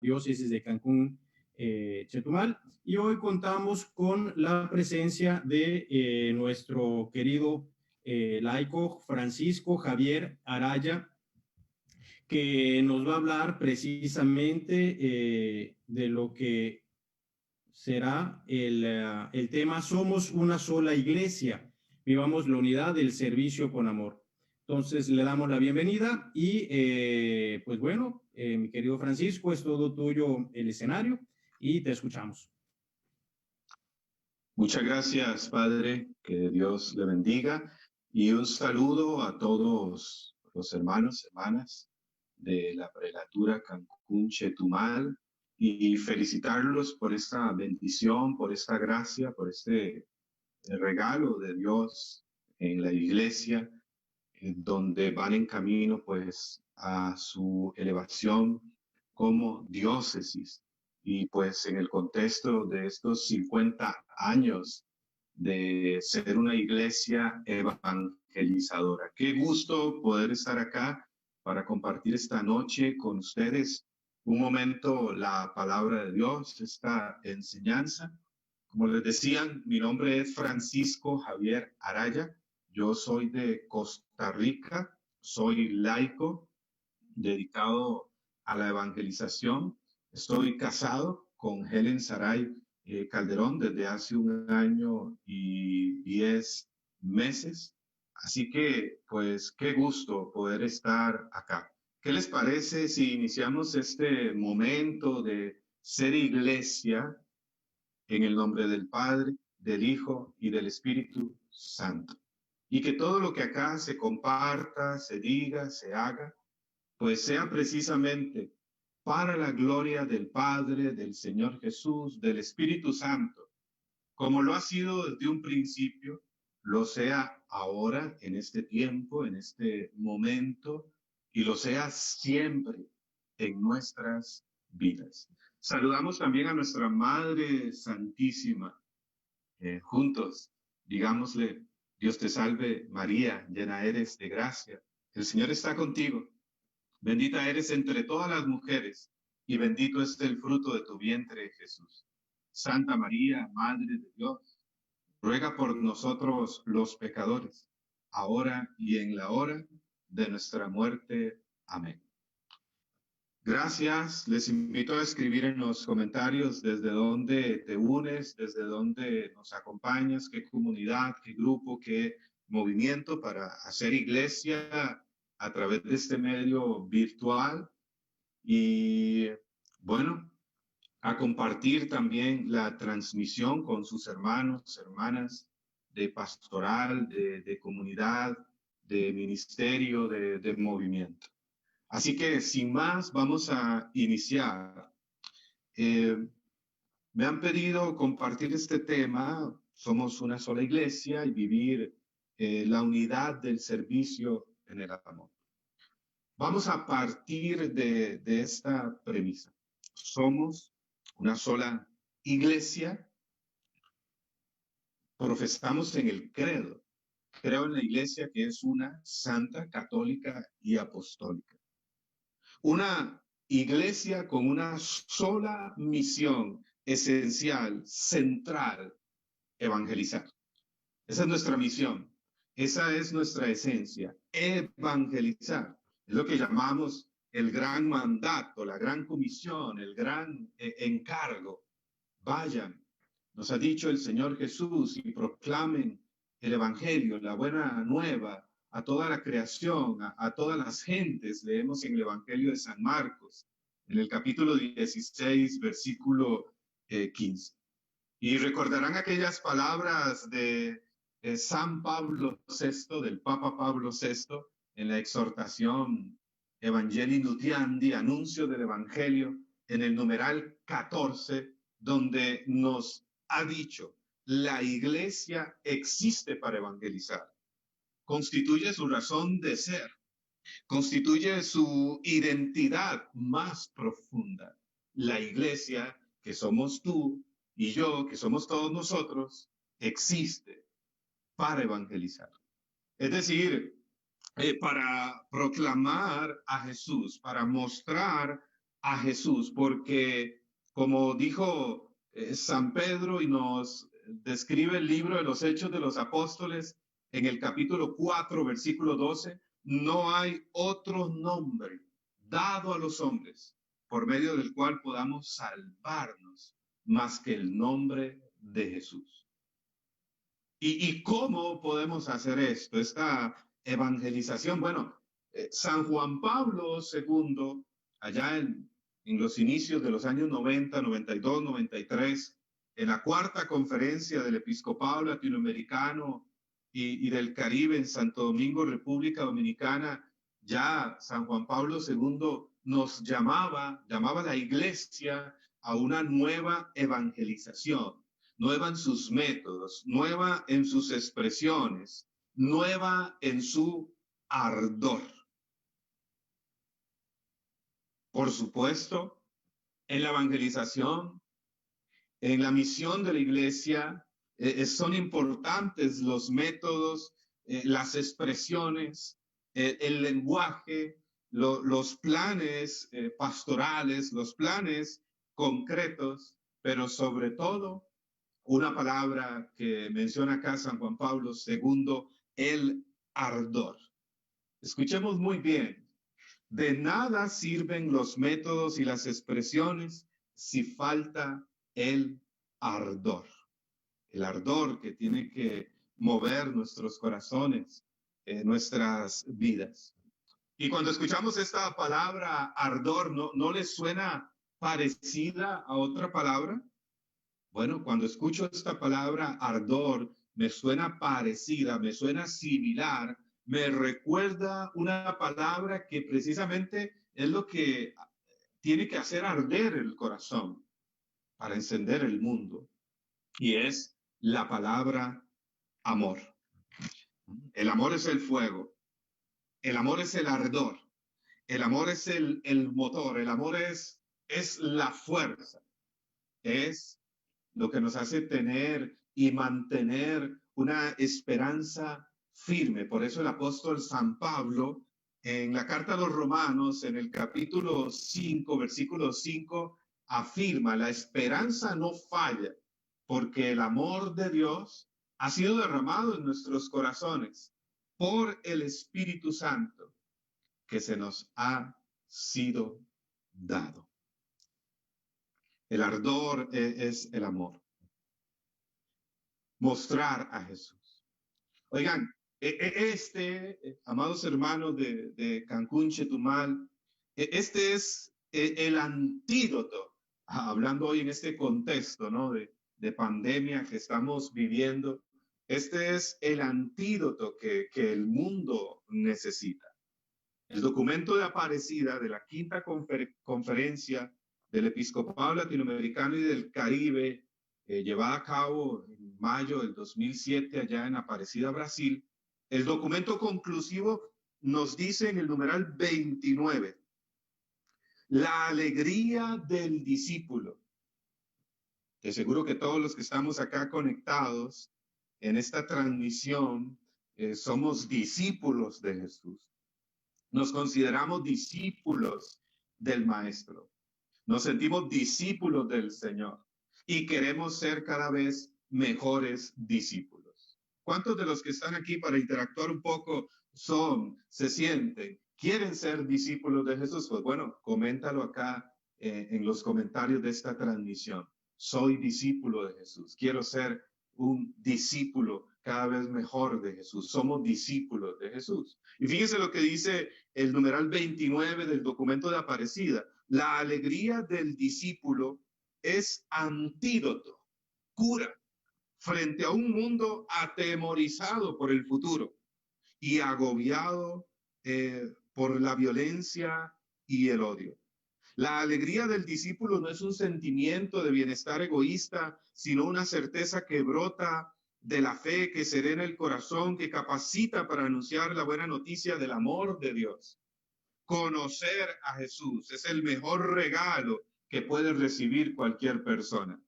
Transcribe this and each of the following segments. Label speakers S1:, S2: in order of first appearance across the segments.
S1: diócesis de Cancún, Chetumal. Y hoy contamos con la presencia de nuestro querido laico Francisco Javier Araya, que nos va a hablar precisamente de lo que será el tema Somos una sola iglesia, vivamos la unidad del servicio con amor. Entonces le damos la bienvenida y pues bueno, mi querido Francisco, es todo tuyo el escenario y te escuchamos.
S2: Muchas gracias, Padre, que Dios le bendiga y un saludo a todos los hermanos, hermanas de la prelatura Cancún Chetumal y felicitarlos por esta bendición, por esta gracia, por este regalo de Dios en la iglesia, donde van en camino pues a su elevación como diócesis. Y pues en el contexto de estos 50 años de ser una iglesia evangelizadora. Qué gusto poder estar acá para compartir esta noche con ustedes un momento la palabra de Dios, esta enseñanza. Como les decían, mi nombre es Francisco Javier Araya. Yo soy de Costa Rica, soy laico, dedicado a la evangelización. Estoy casado con Helen Saray Calderón desde hace 1 año y 10 meses. Así que, pues, qué gusto poder estar acá. ¿Qué les parece si iniciamos este momento de ser iglesia en el nombre del Padre, del Hijo y del Espíritu Santo? Y que todo lo que acá se comparta, se diga, se haga, pues sea precisamente para la gloria del Padre, del Señor Jesús, del Espíritu Santo, como lo ha sido desde un principio, lo sea ahora, en este tiempo, en este momento, y lo sea siempre en nuestras vidas. Saludamos también a nuestra Madre Santísima, juntos, digámosle, Dios te salve María, llena eres de gracia, el Señor está contigo. Bendita eres entre todas las mujeres, y bendito es el fruto de tu vientre, Jesús. Santa María, Madre de Dios, ruega por nosotros los pecadores, ahora y en la hora de nuestra muerte. Amén. Gracias. Les invito a escribir en los comentarios desde dónde te unes, desde dónde nos acompañas, qué comunidad, qué grupo, qué movimiento para hacer iglesia a través de este medio virtual. Y bueno, a compartir también la transmisión con sus hermanos, hermanas de pastoral, de comunidad, de ministerio, de movimiento. Así que sin más, vamos a iniciar. Me han pedido compartir este tema, somos una sola iglesia y vivir la unidad del servicio en el amor. Vamos a partir de esta premisa. Somos una sola iglesia, profesamos en el credo. Creo en la iglesia que es una santa, católica y apostólica. Una iglesia con una sola misión esencial, central, evangelizar. Esa es nuestra misión, esa es nuestra esencia, evangelizar. Es lo que llamamos el gran mandato, la gran comisión, el gran encargo. Vayan, nos ha dicho el Señor Jesús, y proclamen el evangelio, la buena nueva, a toda la creación, a todas las gentes. Leemos en el Evangelio de San Marcos, en el capítulo 16, versículo 15. Y recordarán aquellas palabras de San Pablo VI, del Papa Pablo VI, en la exhortación Evangelii Nuntiandi, anuncio del Evangelio, en el numeral 14, donde nos ha dicho, la iglesia existe para evangelizar. Constituye su razón de ser, constituye su identidad más profunda. La iglesia, que somos tú y yo, que somos todos nosotros, existe para evangelizar. Es decir, para proclamar a Jesús, para mostrar a Jesús, porque como dijo San Pedro y nos describe el libro de los Hechos de los Apóstoles en el capítulo 4, versículo 12, no hay otro nombre dado a los hombres por medio del cual podamos salvarnos más que el nombre de Jesús. ¿Y cómo podemos hacer esto? Esta evangelización. Bueno, San Juan Pablo II, allá en los inicios de los años 90, 92, 93, en la cuarta conferencia del Episcopado Latinoamericano y del Caribe en Santo Domingo, República Dominicana, ya San Juan Pablo II nos llamaba a la iglesia a una nueva evangelización, nueva en sus métodos, nueva en sus expresiones, nueva en su ardor. Por supuesto, en la evangelización, en la misión de la iglesia, son importantes los métodos, las expresiones, el lenguaje, los planes pastorales, los planes concretos, pero sobre todo una palabra que menciona acá San Juan Pablo II, el ardor. Escuchemos muy bien. De nada sirven los métodos y las expresiones si falta el ardor. El ardor que tiene que mover nuestros corazones, nuestras vidas. Y cuando escuchamos esta palabra ardor, ¿no les suena parecida a otra palabra? Bueno, cuando escucho esta palabra ardor, me suena parecida, me suena similar, me recuerda una palabra que precisamente es lo que tiene que hacer arder el corazón para encender el mundo, y es la palabra amor. El amor es el fuego, el amor es el ardor, el amor es el motor, el amor es la fuerza, es lo que nos hace tener y mantener una esperanza firme. Por eso el apóstol San Pablo, en la carta a los Romanos, en el capítulo 5, versículo 5, afirma: la esperanza no falla, porque el amor de Dios ha sido derramado en nuestros corazones por el Espíritu Santo que se nos ha sido dado. El ardor es el amor. Mostrar a Jesús. Oigan, amados hermanos de Cancún, Chetumal, este es el antídoto, hablando hoy en este contexto, ¿no?, de pandemia que estamos viviendo. Este es el antídoto que el mundo necesita. El documento de Aparecida de la quinta conferencia del Episcopado Latinoamericano y del Caribe, llevada a cabo en mayo del 2007 allá en Aparecida, Brasil, el documento conclusivo nos dice en el numeral 29, la alegría del discípulo. De seguro que todos los que estamos acá conectados en esta transmisión somos discípulos de Jesús. Nos consideramos discípulos del Maestro. Nos sentimos discípulos del Señor y queremos ser cada vez mejores discípulos. ¿Cuántos de los que están aquí para interactuar un poco se sienten, quieren ser discípulos de Jesús? Pues bueno, coméntalo acá en los comentarios de esta transmisión. Soy discípulo de Jesús. Quiero ser un discípulo cada vez mejor de Jesús. Somos discípulos de Jesús. Y fíjense lo que dice el numeral 29 del documento de Aparecida. La alegría del discípulo es antídoto, cura, frente a un mundo atemorizado por el futuro y agobiado por la violencia y el odio. La alegría del discípulo no es un sentimiento de bienestar egoísta, sino una certeza que brota de la fe, que serena el corazón, que capacita para anunciar la buena noticia del amor de Dios. Conocer a Jesús es el mejor regalo que puede recibir cualquier persona.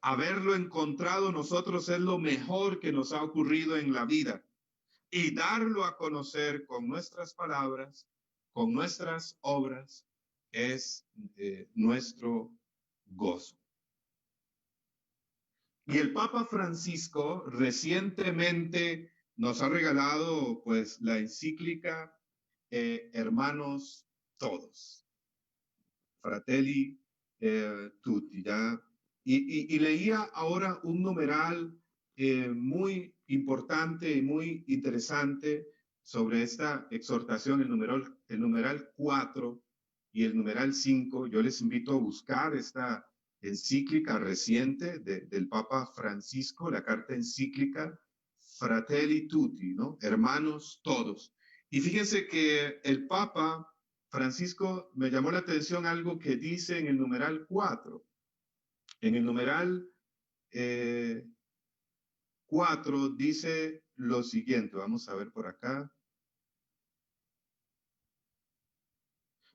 S2: Haberlo encontrado nosotros es lo mejor que nos ha ocurrido en la vida. Y darlo a conocer con nuestras palabras, con nuestras obras, es nuestro gozo. Y el Papa Francisco recientemente nos ha regalado pues la encíclica Hermanos Todos, Fratelli Tutti, ¿ya? Y leía ahora un numeral muy importante y muy interesante sobre esta exhortación, el numeral 4 y el numeral 5. Yo les invito a buscar esta encíclica reciente del Papa Francisco, la carta encíclica Fratelli Tutti, ¿no? Hermanos todos. Y fíjense que el Papa Francisco me llamó la atención algo que dice en el numeral 4. En el numeral 4 dice lo siguiente, vamos a ver por acá.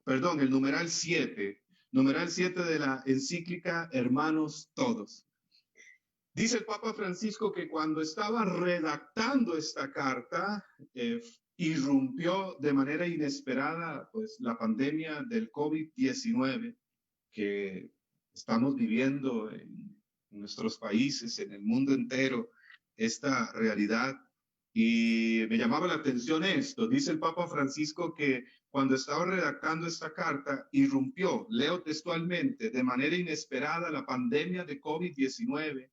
S2: Perdón, el numeral 7 de la encíclica Hermanos Todos. Dice el Papa Francisco que cuando estaba redactando esta carta, irrumpió de manera inesperada pues, la pandemia del COVID-19 que estamos viviendo en nuestros países, en el mundo entero, esta realidad. Y me llamaba la atención esto. Dice el Papa Francisco que cuando estaba redactando esta carta, irrumpió, leo textualmente, de manera inesperada la pandemia de COVID-19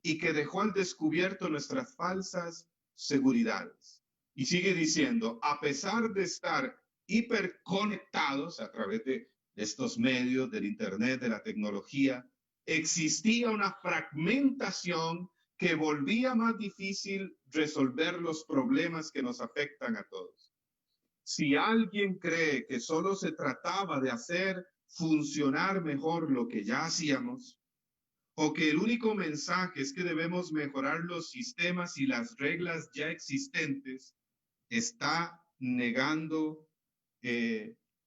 S2: y que dejó al descubierto nuestras falsas seguridades. Y sigue diciendo, a pesar de estar hiperconectados a través de estos medios, del Internet, de la tecnología, existía una fragmentación que volvía más difícil resolver los problemas que nos afectan a todos. Si alguien cree que solo se trataba de hacer funcionar mejor lo que ya hacíamos, o que el único mensaje es que debemos mejorar los sistemas y las reglas ya existentes, está negando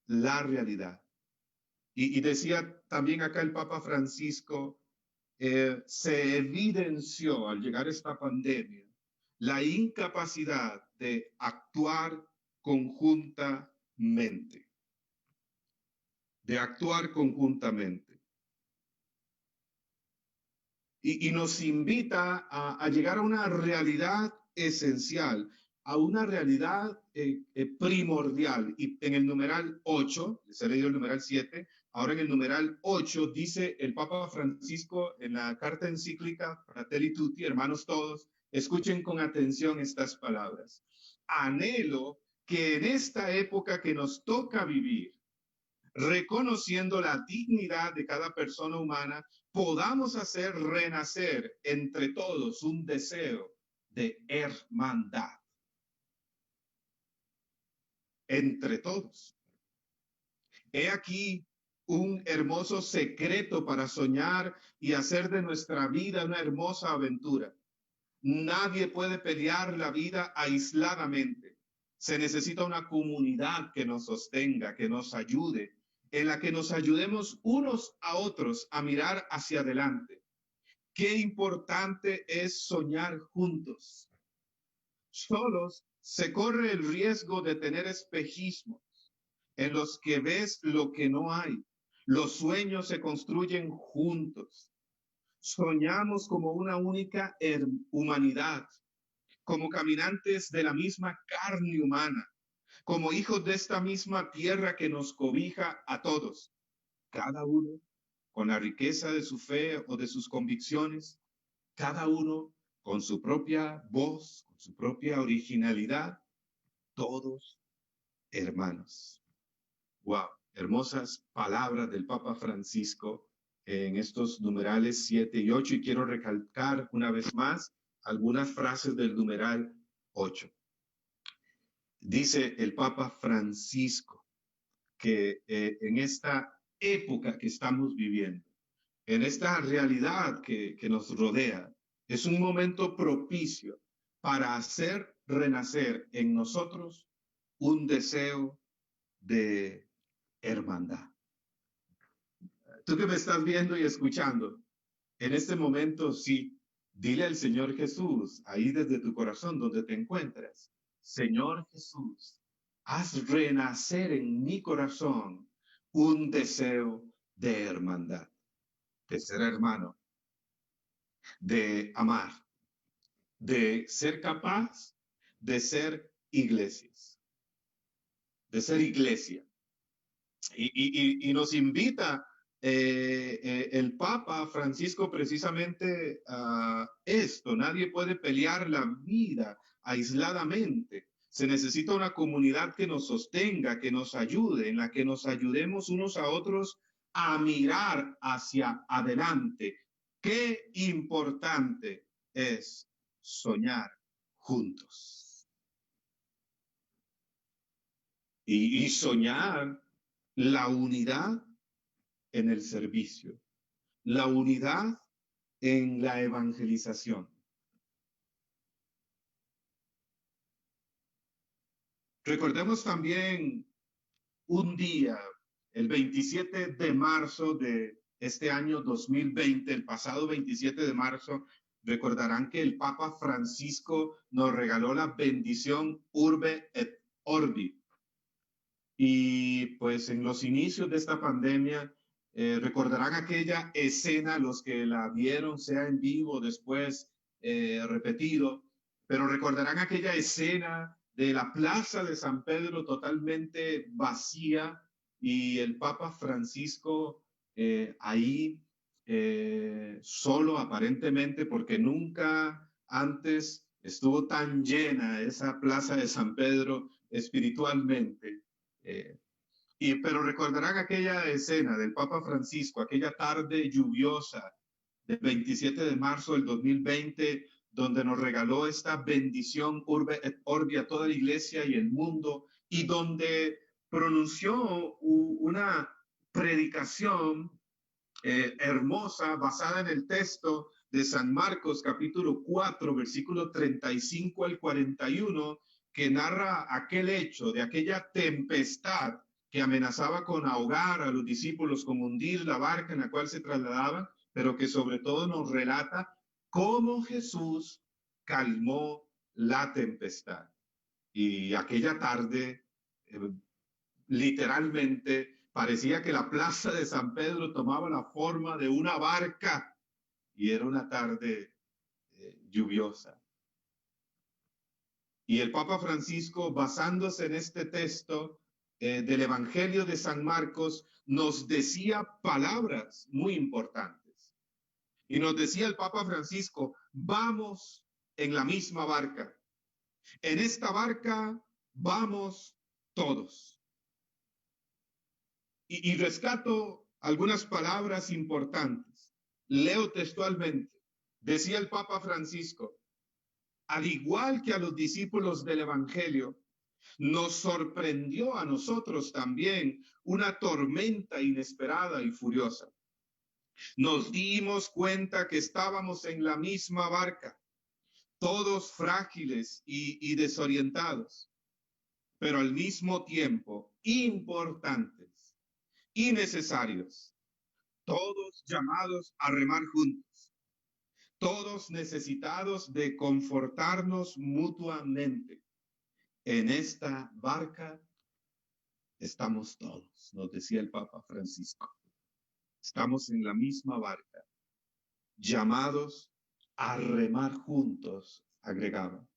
S2: la realidad. Y decía también acá el Papa Francisco, se evidenció al llegar esta pandemia la incapacidad de actuar conjuntamente, y nos invita a llegar a una realidad esencial, a una realidad primordial. Y en el numeral 8, les he leído el numeral 7, ahora en el numeral 8 dice el Papa Francisco en la carta encíclica Fratelli Tutti, hermanos todos, escuchen con atención estas palabras. Anhelo que en esta época que nos toca vivir, reconociendo la dignidad de cada persona humana, podamos hacer renacer entre todos un deseo de hermandad. Entre todos. He aquí un hermoso secreto para soñar y hacer de nuestra vida una hermosa aventura. Nadie puede pelear la vida aisladamente. Se necesita una comunidad que nos sostenga, que nos ayude, en la que nos ayudemos unos a otros a mirar hacia adelante. Qué importante es soñar juntos. Solos se corre el riesgo de tener espejismos en los que ves lo que no hay. Los sueños se construyen juntos. Soñamos como una única humanidad, como caminantes de la misma carne humana, como hijos de esta misma tierra que nos cobija a todos, cada uno con la riqueza de su fe o de sus convicciones, cada uno con su propia voz, con su propia originalidad, todos hermanos. Wow, hermosas palabras del Papa Francisco en estos numerales 7 y 8, y quiero recalcar una vez más algunas frases del numeral 8. Dice el Papa Francisco que en esta época que estamos viviendo, en esta realidad que nos rodea, es un momento propicio para hacer renacer en nosotros un deseo de hermandad. Tú que me estás viendo y escuchando, en este momento sí, dile al Señor Jesús, ahí desde tu corazón donde te encuentras, Señor Jesús, haz renacer en mi corazón un deseo de hermandad, de ser hermano, de amar, de ser capaz de ser iglesias, de ser iglesia. Y nos invita el Papa Francisco precisamente a esto. Nadie puede pelear la vida aisladamente. Se necesita una comunidad que nos sostenga, que nos ayude, en la que nos ayudemos unos a otros a mirar hacia adelante. Qué importante es soñar juntos. Y soñar la unidad en el servicio, la unidad en la evangelización. Recordemos también un día, el 27 de marzo de este año 2020, el pasado 27 de marzo, recordarán que el Papa Francisco nos regaló la bendición Urbe et Orbi. Y pues en los inicios de esta pandemia, recordarán aquella escena, los que la vieron, sea en vivo, después repetido, pero recordarán aquella escena de la plaza de San Pedro totalmente vacía y el Papa Francisco ahí solo aparentemente, porque nunca antes estuvo tan llena esa plaza de San Pedro espiritualmente. Pero recordarán aquella escena del Papa Francisco, aquella tarde lluviosa del 27 de marzo del 2020, donde nos regaló esta bendición Urbe et Orbi a toda la iglesia y el mundo, y donde pronunció una predicación hermosa basada en el texto de San Marcos capítulo 4, versículo 35 al 41, que narra aquel hecho de aquella tempestad que amenazaba con ahogar a los discípulos, con hundir la barca en la cual se trasladaban, pero que sobre todo nos relata cómo Jesús calmó la tempestad. Y aquella tarde, literalmente, parecía que la plaza de San Pedro tomaba la forma de una barca y era una tarde lluviosa. Y el Papa Francisco, basándose en este texto del Evangelio de San Marcos, nos decía palabras muy importantes. Y nos decía el Papa Francisco, vamos en la misma barca. En esta barca vamos todos. Y rescato algunas palabras importantes. Leo textualmente. Decía el Papa Francisco, al igual que a los discípulos del Evangelio, nos sorprendió a nosotros también una tormenta inesperada y furiosa. Nos dimos cuenta que estábamos en la misma barca, todos frágiles y desorientados, pero al mismo tiempo importantes y necesarios, todos llamados a remar juntos, todos necesitados de confortarnos mutuamente. En esta barca estamos todos, nos decía el Papa Francisco. Estamos en la misma barca, llamados a remar juntos, agregaba.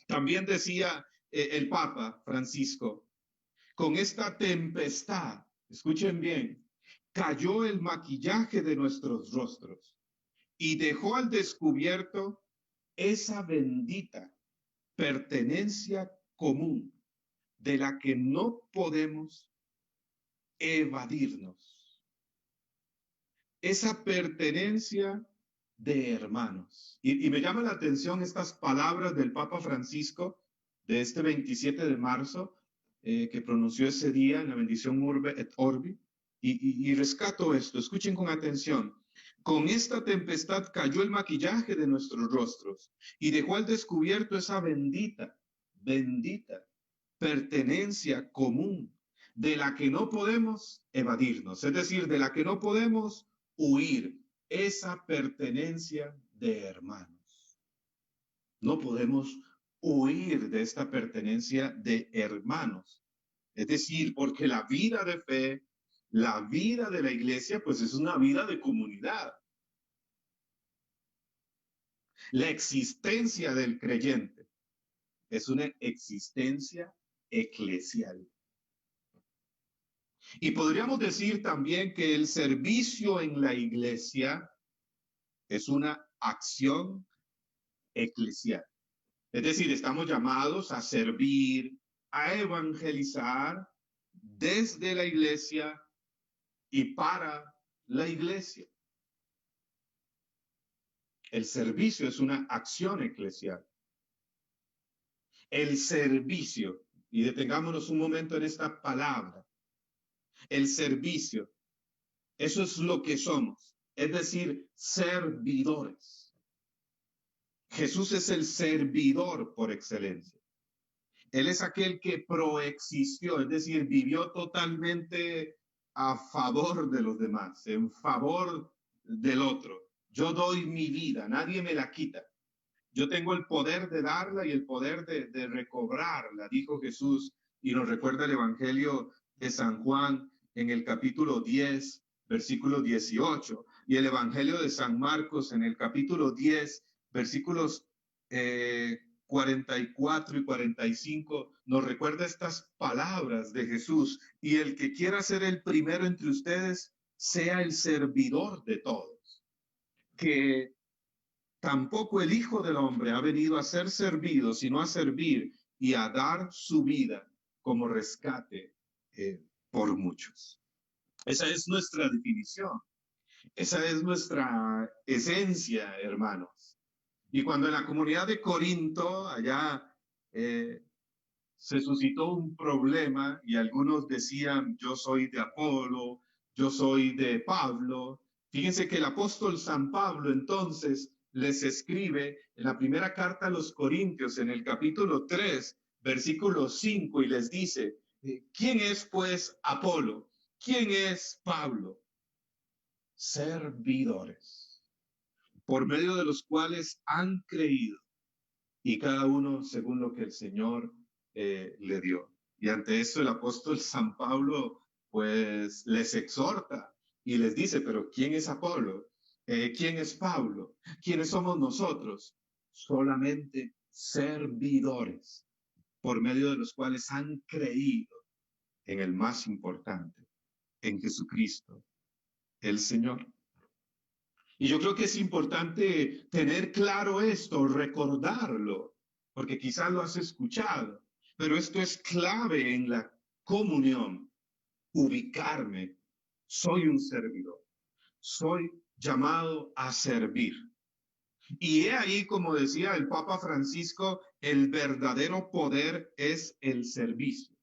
S2: También decía el Papa Francisco, con esta tempestad, escuchen bien, cayó el maquillaje de nuestros rostros y dejó al descubierto esa bendita pertenencia común de la que no podemos evadirnos. Esa pertenencia de hermanos. Y me llama la atención estas palabras del Papa Francisco de este 27 de marzo, que pronunció ese día en la bendición Urbe et Orbi. Y rescato esto, escuchen con atención. Con esta tempestad cayó el maquillaje de nuestros rostros y dejó al descubierto esa bendita pertenencia común de la que no podemos evadirnos, es decir, de la que no podemos huir, esa pertenencia de hermanos. No podemos huir de esta pertenencia de hermanos, es decir, porque la vida de fe La vida de la iglesia, pues es una vida de comunidad. La existencia del creyente es una existencia eclesial. Y podríamos decir también que el servicio en la iglesia es una acción eclesial. Es decir, estamos llamados a servir, a evangelizar desde la iglesia y para la iglesia. El servicio es una acción eclesial. El servicio, y detengámonos un momento en esta palabra, el servicio, eso es lo que somos, es decir, servidores. Jesús es el servidor por excelencia. Él es aquel que proexistió, es decir, vivió totalmente a favor de los demás, en favor del otro. Yo doy mi vida, nadie me la quita. Yo tengo el poder de darla y el poder de recobrarla, dijo Jesús. Y nos recuerda el Evangelio de San Juan en el capítulo 10, versículo 18. Y el Evangelio de San Marcos en el capítulo 10, versículos 44 y 45, nos recuerda estas palabras de Jesús. Y el que quiera ser el primero entre ustedes, sea el servidor de todos. Que tampoco el Hijo del Hombre ha venido a ser servido, sino a servir y a dar su vida como rescate por muchos. Esa es nuestra definición. Esa es nuestra esencia, hermanos. Y cuando en la comunidad de Corinto, allá se suscitó un problema y algunos decían, yo soy de Apolo, yo soy de Pablo. Fíjense que el apóstol San Pablo entonces les escribe en la primera carta a los Corintios, en el capítulo 3, versículo 5, y les dice, ¿quién es pues Apolo? ¿Quién es Pablo? Servidores, por medio de los cuales han creído, y cada uno según lo que el Señor le dio. Y ante eso el apóstol San Pablo pues les exhorta y les dice, pero ¿quién es Apolo? ¿Quién es Pablo? ¿Quiénes somos nosotros? Solamente servidores, por medio de los cuales han creído en el más importante, en Jesucristo, el Señor. Y yo creo que es importante tener claro esto, recordarlo, porque quizás lo has escuchado, pero esto es clave en la comunión, ubicarme. Soy un servidor, soy llamado a servir. Y he ahí, como decía el Papa Francisco, el verdadero poder es el servicio.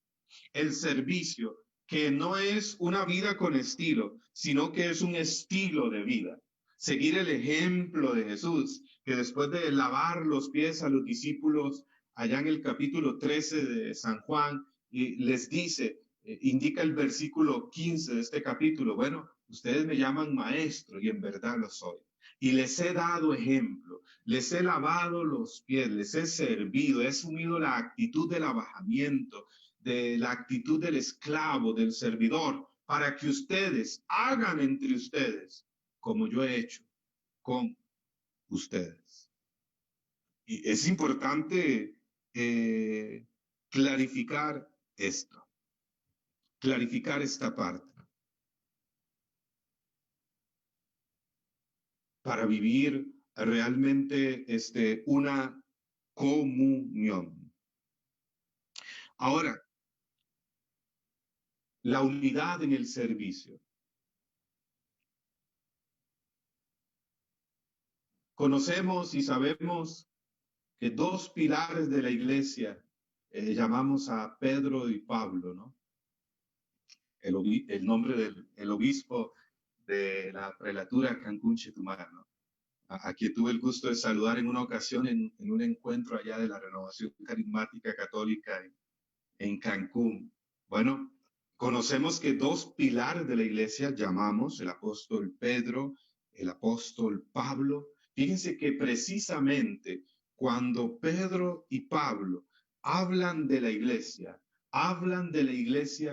S2: El servicio, que no es una vida con estilo, sino que es un estilo de vida. Seguir el ejemplo de Jesús, que después de lavar los pies a los discípulos, allá en el capítulo 13 de San Juan, y les dice, indica el versículo 15 de este capítulo, bueno, ustedes me llaman maestro y en verdad lo soy. Y les he dado ejemplo, les he lavado los pies, les he servido, he asumido la actitud del abajamiento, de la actitud del esclavo, del servidor, para que ustedes hagan entre ustedes como yo he hecho con ustedes. Y es importante clarificar esto, clarificar esta parte, para vivir realmente una comunión. Ahora, la unidad en el servicio. Conocemos y sabemos que dos pilares de la iglesia llamamos a Pedro y Pablo, ¿no? El nombre del obispo de la prelatura Cancún Chetumal, ¿no? A quien tuve el gusto de saludar en una ocasión en un encuentro allá de la Renovación Carismática Católica en Cancún. Bueno, conocemos que dos pilares de la iglesia llamamos el apóstol Pedro, el apóstol Pablo. Fíjense que precisamente cuando Pedro y Pablo hablan de la iglesia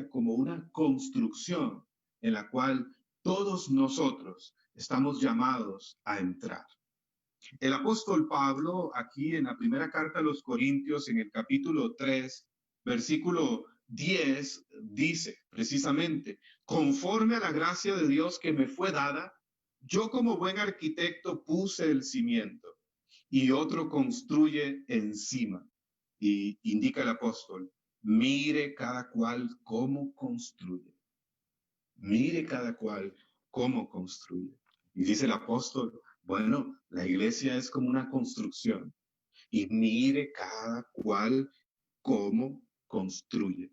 S2: como una construcción, en la cual todos nosotros estamos llamados a entrar. El apóstol Pablo, aquí en la primera carta a los Corintios, en el capítulo 3, versículo 10, dice precisamente: conforme a la gracia de Dios que me fue dada, yo como buen arquitecto puse el cimiento y otro construye encima. Y indica el apóstol: mire cada cual cómo construye. Mire cada cual cómo construye. Y dice el apóstol: bueno, la iglesia es como una construcción. Y mire cada cual cómo construye.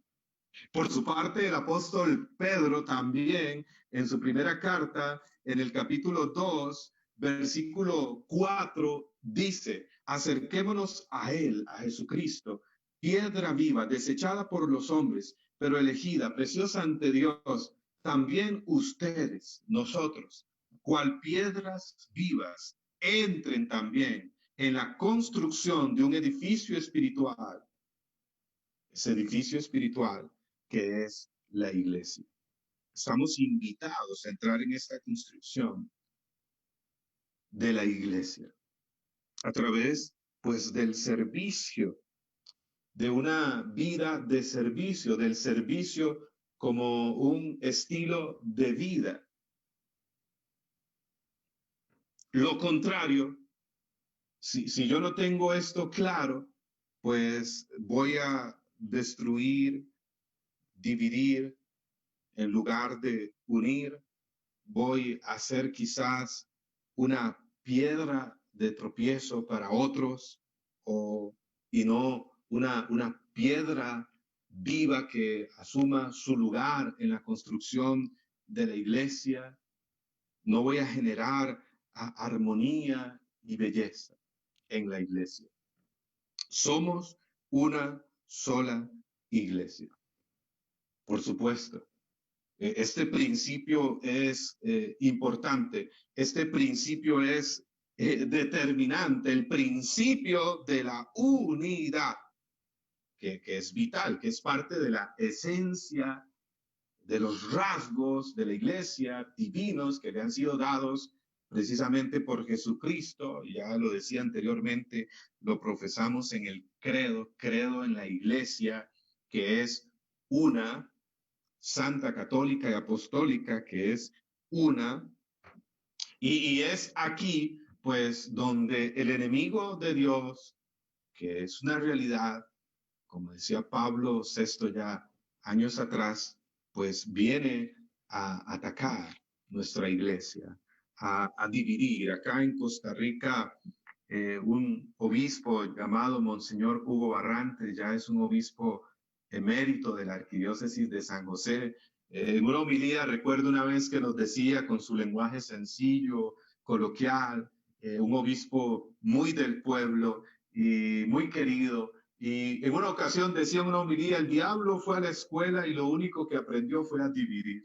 S2: Por su parte, el apóstol Pedro también, en su primera carta, en el capítulo 2, versículo 4, dice: acerquémonos a él, a Jesucristo, piedra viva, desechada por los hombres, pero elegida, preciosa ante Dios. También ustedes, nosotros, cual piedras vivas, entren también en la construcción de un edificio espiritual. Ese edificio espiritual que es la iglesia. Estamos invitados a entrar en esta construcción de la iglesia a través, pues, del servicio, de una vida de servicio, del servicio como un estilo de vida. Lo contrario, si yo no tengo esto claro, pues voy a destruir, dividir, en lugar de unir. Voy a ser quizás una piedra de tropiezo para otros, y no una piedra viva que asuma su lugar en la construcción de la iglesia. No voy a generar armonía y belleza en la iglesia. Somos una sola iglesia. Por supuesto, este principio es importante, este principio es determinante, el principio de la unidad, que es vital, que es parte de la esencia, de los rasgos de la iglesia divinos que le han sido dados precisamente por Jesucristo. Ya lo decía anteriormente, lo profesamos en el credo en la iglesia, que es una, santa, católica y apostólica, que es una, y es aquí, pues, donde el enemigo de Dios, que es una realidad, como decía Pablo VI ya años atrás, pues viene a atacar nuestra iglesia, a dividir. Acá en Costa Rica, un obispo llamado Monseñor Hugo Barrantes, ya es un obispo emérito de la Arquidiócesis de San José. En una homilía recuerdo una vez que nos decía con su lenguaje sencillo, coloquial, un obispo muy del pueblo y muy querido. Y en una ocasión decía en una homilía: el diablo fue a la escuela y lo único que aprendió fue a dividir.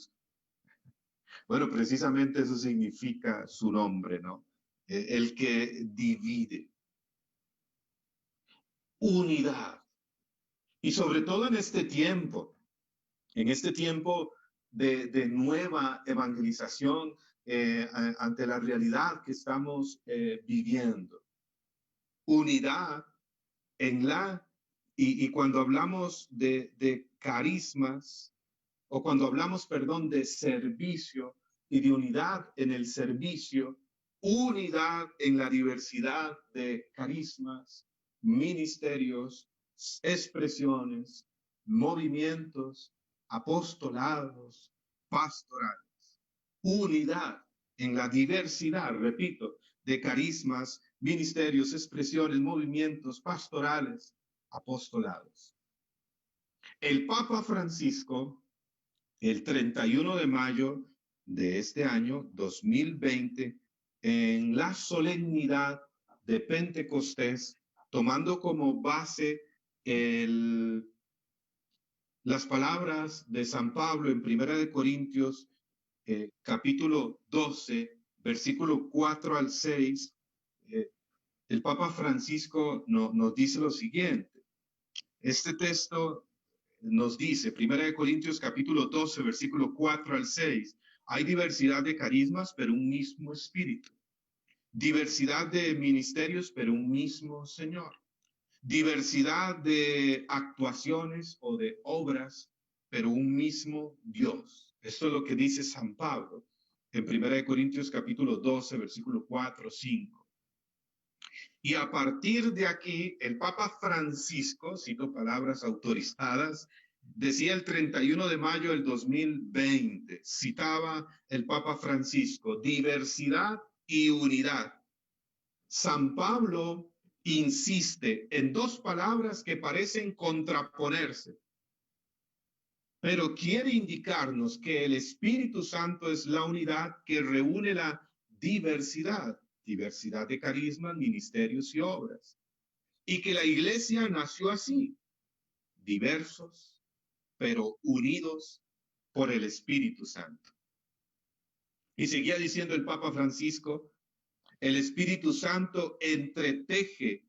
S2: Bueno, precisamente eso significa su nombre, ¿no? El que divide. Unidad. Y sobre todo en este tiempo de nueva evangelización, ante la realidad que estamos viviendo. Unidad en y cuando hablamos de carismas, o cuando hablamos, perdón, de servicio y de unidad en el servicio, unidad en la diversidad de carismas, ministerios, expresiones, movimientos, apostolados, pastorales. Unidad en la diversidad, repito, de carismas, ministerios, expresiones, movimientos, pastorales, apostolados. El Papa Francisco, el 31 de mayo de este año 2020, en la solemnidad de Pentecostés, tomando como base las palabras de San Pablo en Primera de Corintios, capítulo 12, versículo 4 al 6, el Papa Francisco nos dice lo siguiente. Este texto nos dice, 1 Corintios capítulo 12, versículo 4 al 6, hay diversidad de carismas, pero un mismo espíritu. Diversidad de ministerios, pero un mismo Señor. Diversidad de actuaciones o de obras, pero un mismo Dios. Esto es lo que dice San Pablo en 1 Corintios capítulo 12, versículo 4, 5. Y a partir de aquí, el Papa Francisco, cito palabras autorizadas, decía el 31 de mayo del 2020, citaba el Papa Francisco, diversidad y unidad. San Pablo insiste en dos palabras que parecen contraponerse, pero quiere indicarnos que el Espíritu Santo es la unidad que reúne la diversidad de carismas, ministerios y obras, y que la iglesia nació así, diversos, pero unidos por el Espíritu Santo. Y seguía diciendo el Papa Francisco, el Espíritu Santo entreteje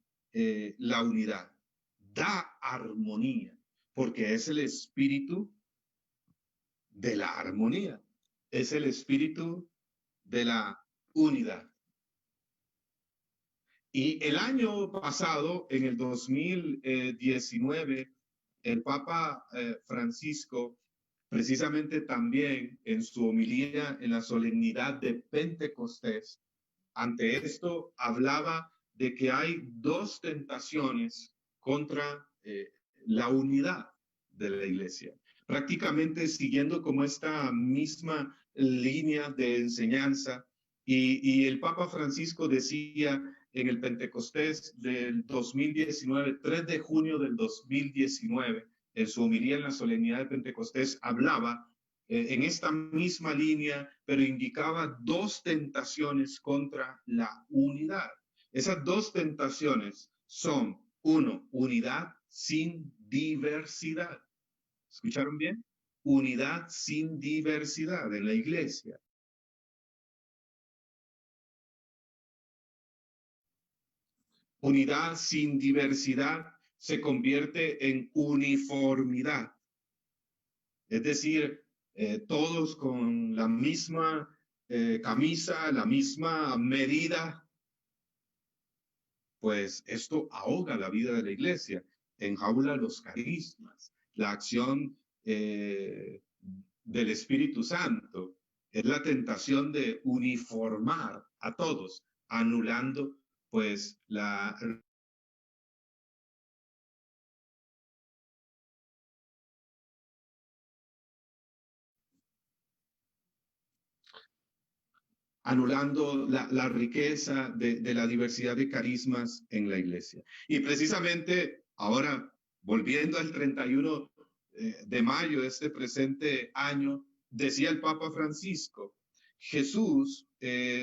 S2: la unidad, da armonía, porque es el espíritu de la armonía, es el espíritu de la unidad. Y el año pasado, en el 2019, el Papa Francisco, precisamente también en su homilía en la solemnidad de Pentecostés, ante esto hablaba de que hay dos tentaciones contra la unidad de la iglesia. Prácticamente siguiendo como esta misma línea de enseñanza. Y el Papa Francisco decía en el Pentecostés del 2019, 3 de junio del 2019, en su homilía en la solemnidad de Pentecostés, hablaba en esta misma línea, pero indicaba dos tentaciones contra la unidad. Esas dos tentaciones son, uno, unidad sin diversidad. ¿Escucharon bien? Unidad sin diversidad en la iglesia. Unidad sin diversidad se convierte en uniformidad. Es decir, todos con la misma camisa, la misma medida, pues esto ahoga la vida de la iglesia, enjaula los carismas, la acción del Espíritu Santo. Es la tentación de uniformar a todos, anulando pues anulando la riqueza de la diversidad de carismas en la iglesia. Y precisamente ahora, volviendo al 31 de mayo de este presente año, decía el Papa Francisco, Jesús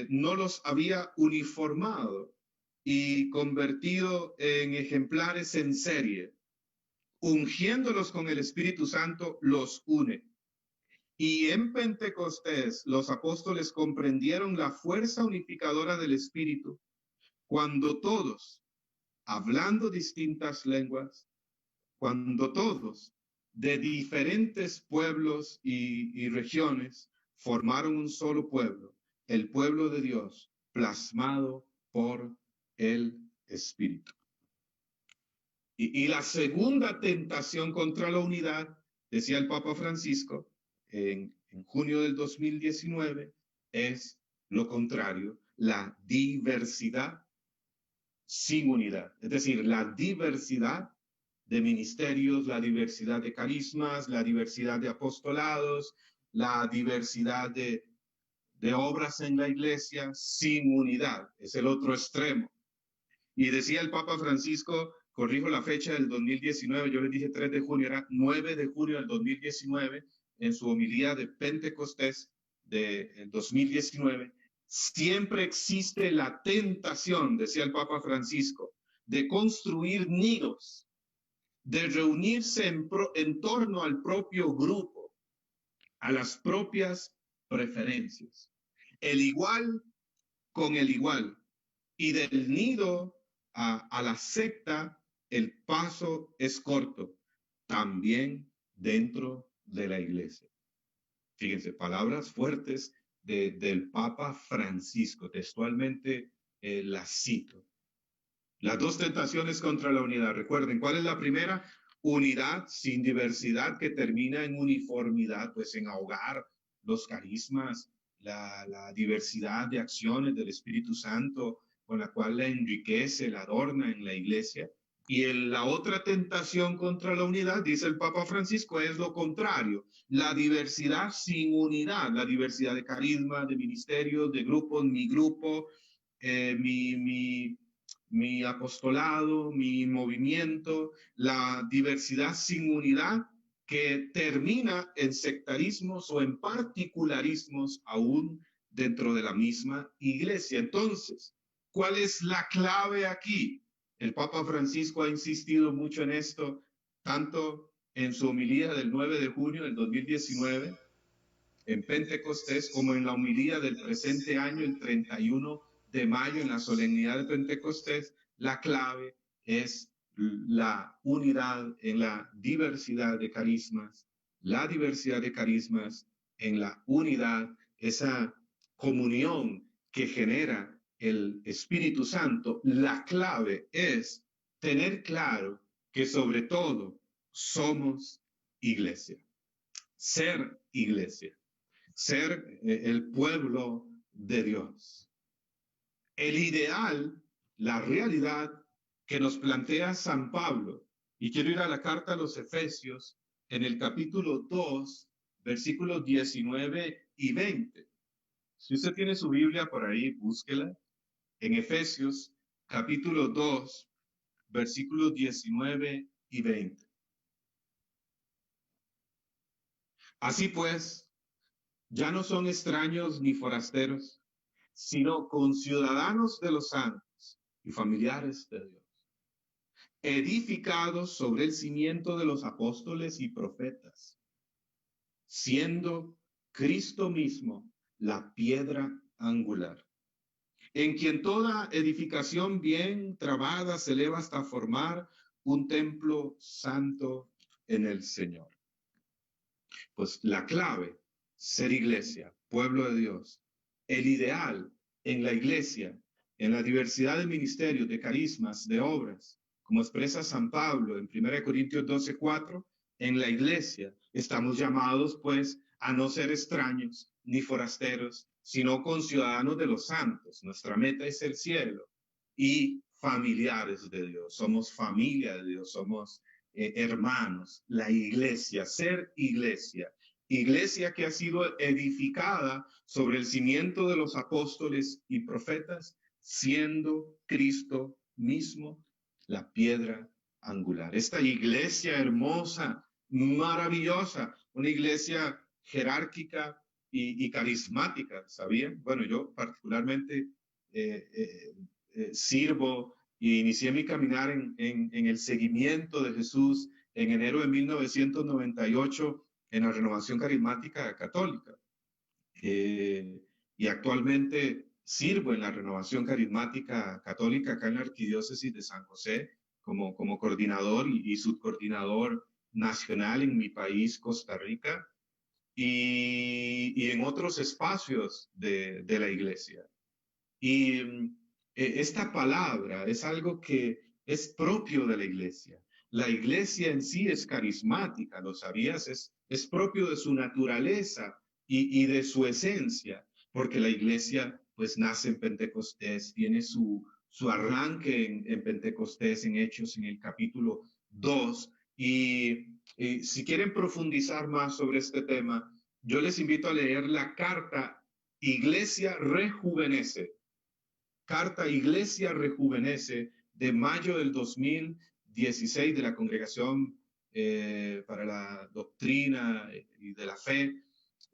S2: no los había uniformado y convertido en ejemplares en serie. Ungiéndolos con el Espíritu Santo, los une. Y en Pentecostés los apóstoles comprendieron la fuerza unificadora del Espíritu cuando todos, hablando distintas lenguas, cuando todos de diferentes pueblos y regiones formaron un solo pueblo, el pueblo de Dios, plasmado por el Espíritu. Y la segunda tentación contra la unidad, decía el Papa Francisco, en junio del 2019, es lo contrario, la diversidad sin unidad. Es decir, la diversidad de ministerios, la diversidad de carismas, la diversidad de apostolados, la diversidad de obras en la iglesia sin unidad. Es el otro extremo. Y decía el Papa Francisco, corrijo la fecha del 2019, yo les dije 3 de junio, era 9 de junio del 2019, en su homilía de Pentecostés del 2019, siempre existe la tentación, decía el Papa Francisco, de construir nidos, de reunirse en torno al propio grupo, a las propias preferencias. El igual con el igual. Y del nido a la secta, el paso es corto. También dentro de la iglesia. Fíjense, palabras fuertes del Papa Francisco, textualmente las cito. Las dos tentaciones contra la unidad. Recuerden, ¿cuál es la primera? Unidad sin diversidad que termina en uniformidad, pues en ahogar los carismas, la diversidad de acciones del Espíritu Santo con la cual la enriquece, la adorna en la iglesia. Y la otra tentación contra la unidad, dice el Papa Francisco, es lo contrario, la diversidad sin unidad, la diversidad de carismas, de ministerios, de grupos, mi grupo, mi apostolado, mi movimiento, la diversidad sin unidad que termina en sectarismos o en particularismos aún dentro de la misma iglesia. Entonces, ¿cuál es la clave aquí? El Papa Francisco ha insistido mucho en esto, tanto en su homilía del 9 de junio del 2019 en Pentecostés, como en la homilía del presente año, el 31 de mayo, en la solemnidad de Pentecostés. La clave es la unidad en la diversidad de carismas, la diversidad de carismas en la unidad, esa comunión que genera el Espíritu Santo. La clave es tener claro que sobre todo somos iglesia, ser iglesia, ser el pueblo de Dios. El ideal, la realidad que nos plantea San Pablo, y quiero ir a la carta a los Efesios, en el capítulo 2, versículos 19 y 20. Si usted tiene su Biblia por ahí, búsquela. En Efesios, capítulo 2, versículos 19 y 20. Así pues, ya no son extraños ni forasteros, sino conciudadanos de los santos y familiares de Dios, edificados sobre el cimiento de los apóstoles y profetas, siendo Cristo mismo la piedra angular, en quien toda edificación bien trabada se eleva hasta formar un templo santo en el Señor. Pues la clave, ser iglesia, pueblo de Dios. El ideal en la iglesia, en la diversidad de ministerios, de carismas, de obras, como expresa San Pablo en 1 Corintios 12:4, en la iglesia estamos llamados pues a no ser extraños ni forasteros, sino conciudadanos de los santos. Nuestra meta es el cielo y familiares de Dios. Somos familia de Dios, somos hermanos, la iglesia, ser iglesia. Iglesia que ha sido edificada sobre el cimiento de los apóstoles y profetas, siendo Cristo mismo la piedra angular. Esta iglesia hermosa, maravillosa, una iglesia jerárquica y carismática, ¿sabían? Bueno, yo particularmente sirvo y inicié mi caminar en el seguimiento de Jesús en enero de 1998 en la Renovación Carismática Católica. Y actualmente sirvo en la Renovación Carismática Católica acá en la Arquidiócesis de San José como coordinador y subcoordinador nacional en mi país, Costa Rica, y en otros espacios de la iglesia. Y esta palabra es algo que es propio de la iglesia. La iglesia en sí es carismática, ¿lo sabías? Es propio de su naturaleza y de su esencia, porque la iglesia pues nace en Pentecostés, tiene su arranque en Pentecostés, en Hechos, en el capítulo 2. Y si quieren profundizar más sobre este tema, yo les invito a leer la carta Iglesia Rejuvenece. Carta Iglesia Rejuvenece de mayo del 2016 de la Congregación para la Doctrina y de la Fe,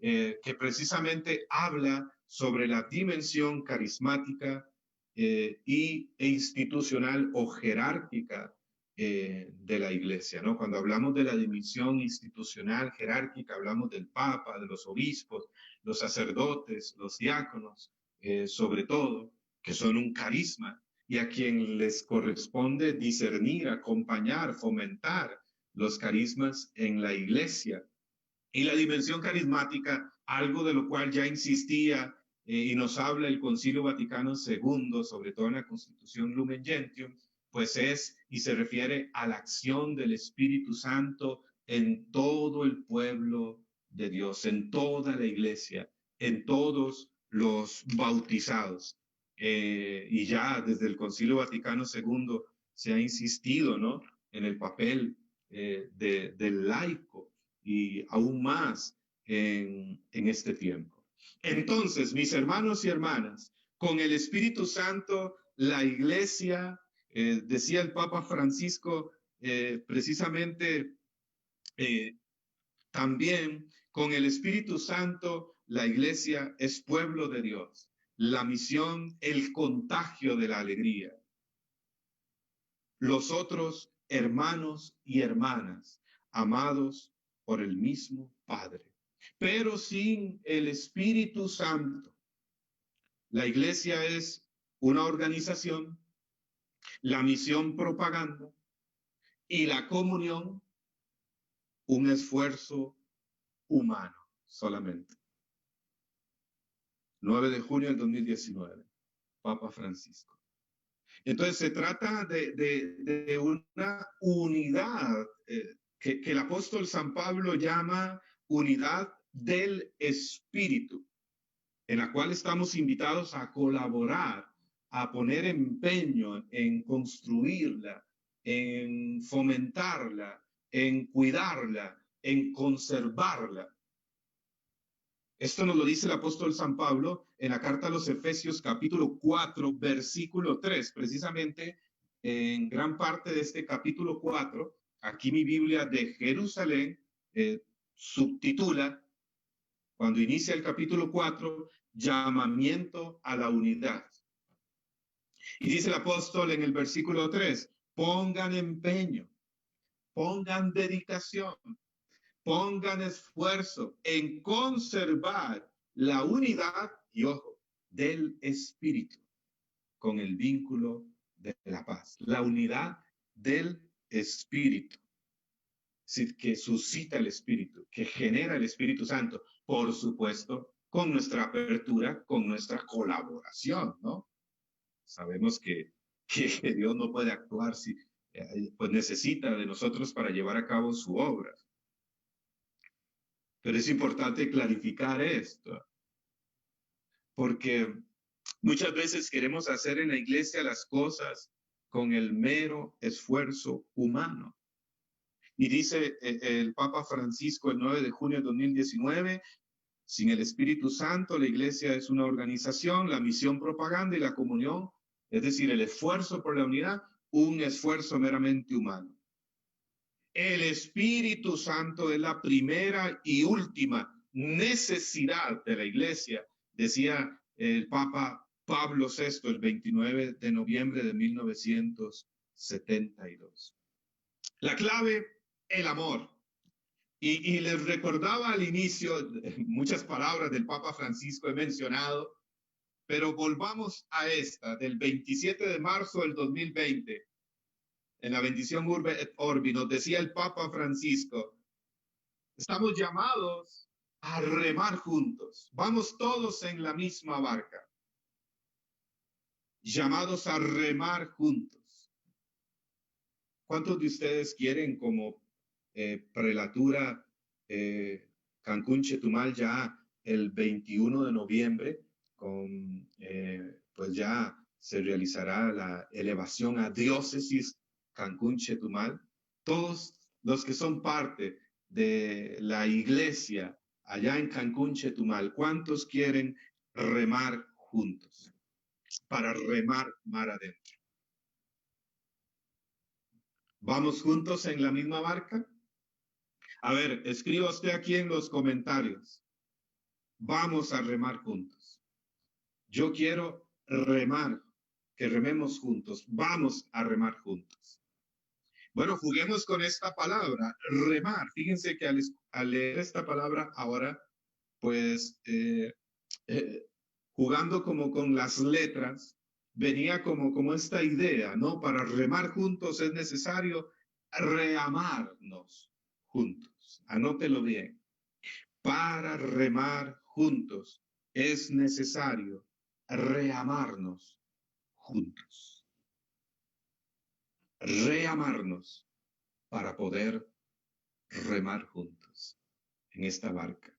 S2: que precisamente habla sobre la dimensión carismática e institucional o jerárquica de la iglesia, ¿no? Cuando hablamos de la dimensión institucional, jerárquica, hablamos del Papa, de los obispos, los sacerdotes, los diáconos, sobre todo, que son un carisma y a quien les corresponde discernir, acompañar, fomentar los carismas en la iglesia. Y la dimensión carismática, algo de lo cual ya insistía y nos habla el Concilio Vaticano II, sobre todo en la Constitución Lumen Gentium, pues es y se refiere a la acción del Espíritu Santo en todo el pueblo de Dios, en toda la iglesia, en todos los bautizados. Y ya desde el Concilio Vaticano II se ha insistido, ¿no?, en el papel del laico y aún más en este tiempo. Entonces, mis hermanos y hermanas, con el Espíritu Santo, la iglesia, decía el Papa Francisco, precisamente también con el Espíritu Santo, la iglesia es pueblo de Dios. La misión, el contagio de la alegría. Los otros hermanos y hermanas, amados por el mismo Padre. Pero sin el Espíritu Santo, la iglesia es una organización, la misión propaganda y la comunión un esfuerzo humano solamente. 9 de junio del 2019, Papa Francisco. Entonces se trata de una unidad que el apóstol San Pablo llama unidad del Espíritu, en la cual estamos invitados a colaborar, a poner empeño en construirla, en fomentarla, en cuidarla, en conservarla. Esto nos lo dice el apóstol San Pablo en la carta a los Efesios capítulo 4, versículo 3, precisamente en gran parte de este capítulo 4, aquí mi Biblia de Jerusalén subtitula, cuando inicia el capítulo 4, llamamiento a la unidad. Y dice el apóstol en el versículo 3, pongan empeño, pongan dedicación, pongan esfuerzo en conservar la unidad, y ojo, del Espíritu, con el vínculo de la paz. La unidad del Espíritu, es decir, que suscita el Espíritu, que genera el Espíritu Santo, por supuesto, con nuestra apertura, con nuestra colaboración, ¿no? Sabemos que Dios no puede actuar si, pues necesita de nosotros para llevar a cabo su obra. Pero es importante clarificar esto, porque muchas veces queremos hacer en la iglesia las cosas con el mero esfuerzo humano. Y dice el Papa Francisco el 9 de junio de 2019, sin el Espíritu Santo, la iglesia es una organización, la misión propaganda y la comunión, es decir, el esfuerzo por la unidad, un esfuerzo meramente humano. El Espíritu Santo es la primera y última necesidad de la iglesia, decía el Papa Pablo VI el 29 de noviembre de 1972. La clave, el amor. Y les recordaba al inicio, muchas palabras del Papa Francisco he mencionado, pero volvamos a esta, del 27 de marzo del 2020. En la bendición Urbe et Orbi nos decía el Papa Francisco, estamos llamados a remar juntos. Vamos todos en la misma barca. Llamados a remar juntos. ¿Cuántos de ustedes quieren como prelatura Cancún Chetumal ya el 21 de noviembre? Pues ya se realizará la elevación a diócesis Cancún Chetumal. Todos los que son parte de la iglesia allá en Cancún Chetumal, ¿cuántos quieren remar juntos? Para remar mar adentro. ¿Vamos juntos en la misma barca? A ver, escriba usted aquí en los comentarios. Vamos a remar juntos. Yo quiero remar, que rememos juntos. Vamos a remar juntos. Bueno, juguemos con esta palabra, remar. Fíjense que al leer esta palabra ahora, pues jugando como con las letras, venía como esta idea, ¿no? Para remar juntos es necesario reamarnos juntos. Anótelo bien. Para remar juntos es necesario reamarnos juntos. Reamarnos para poder remar juntos en esta barca.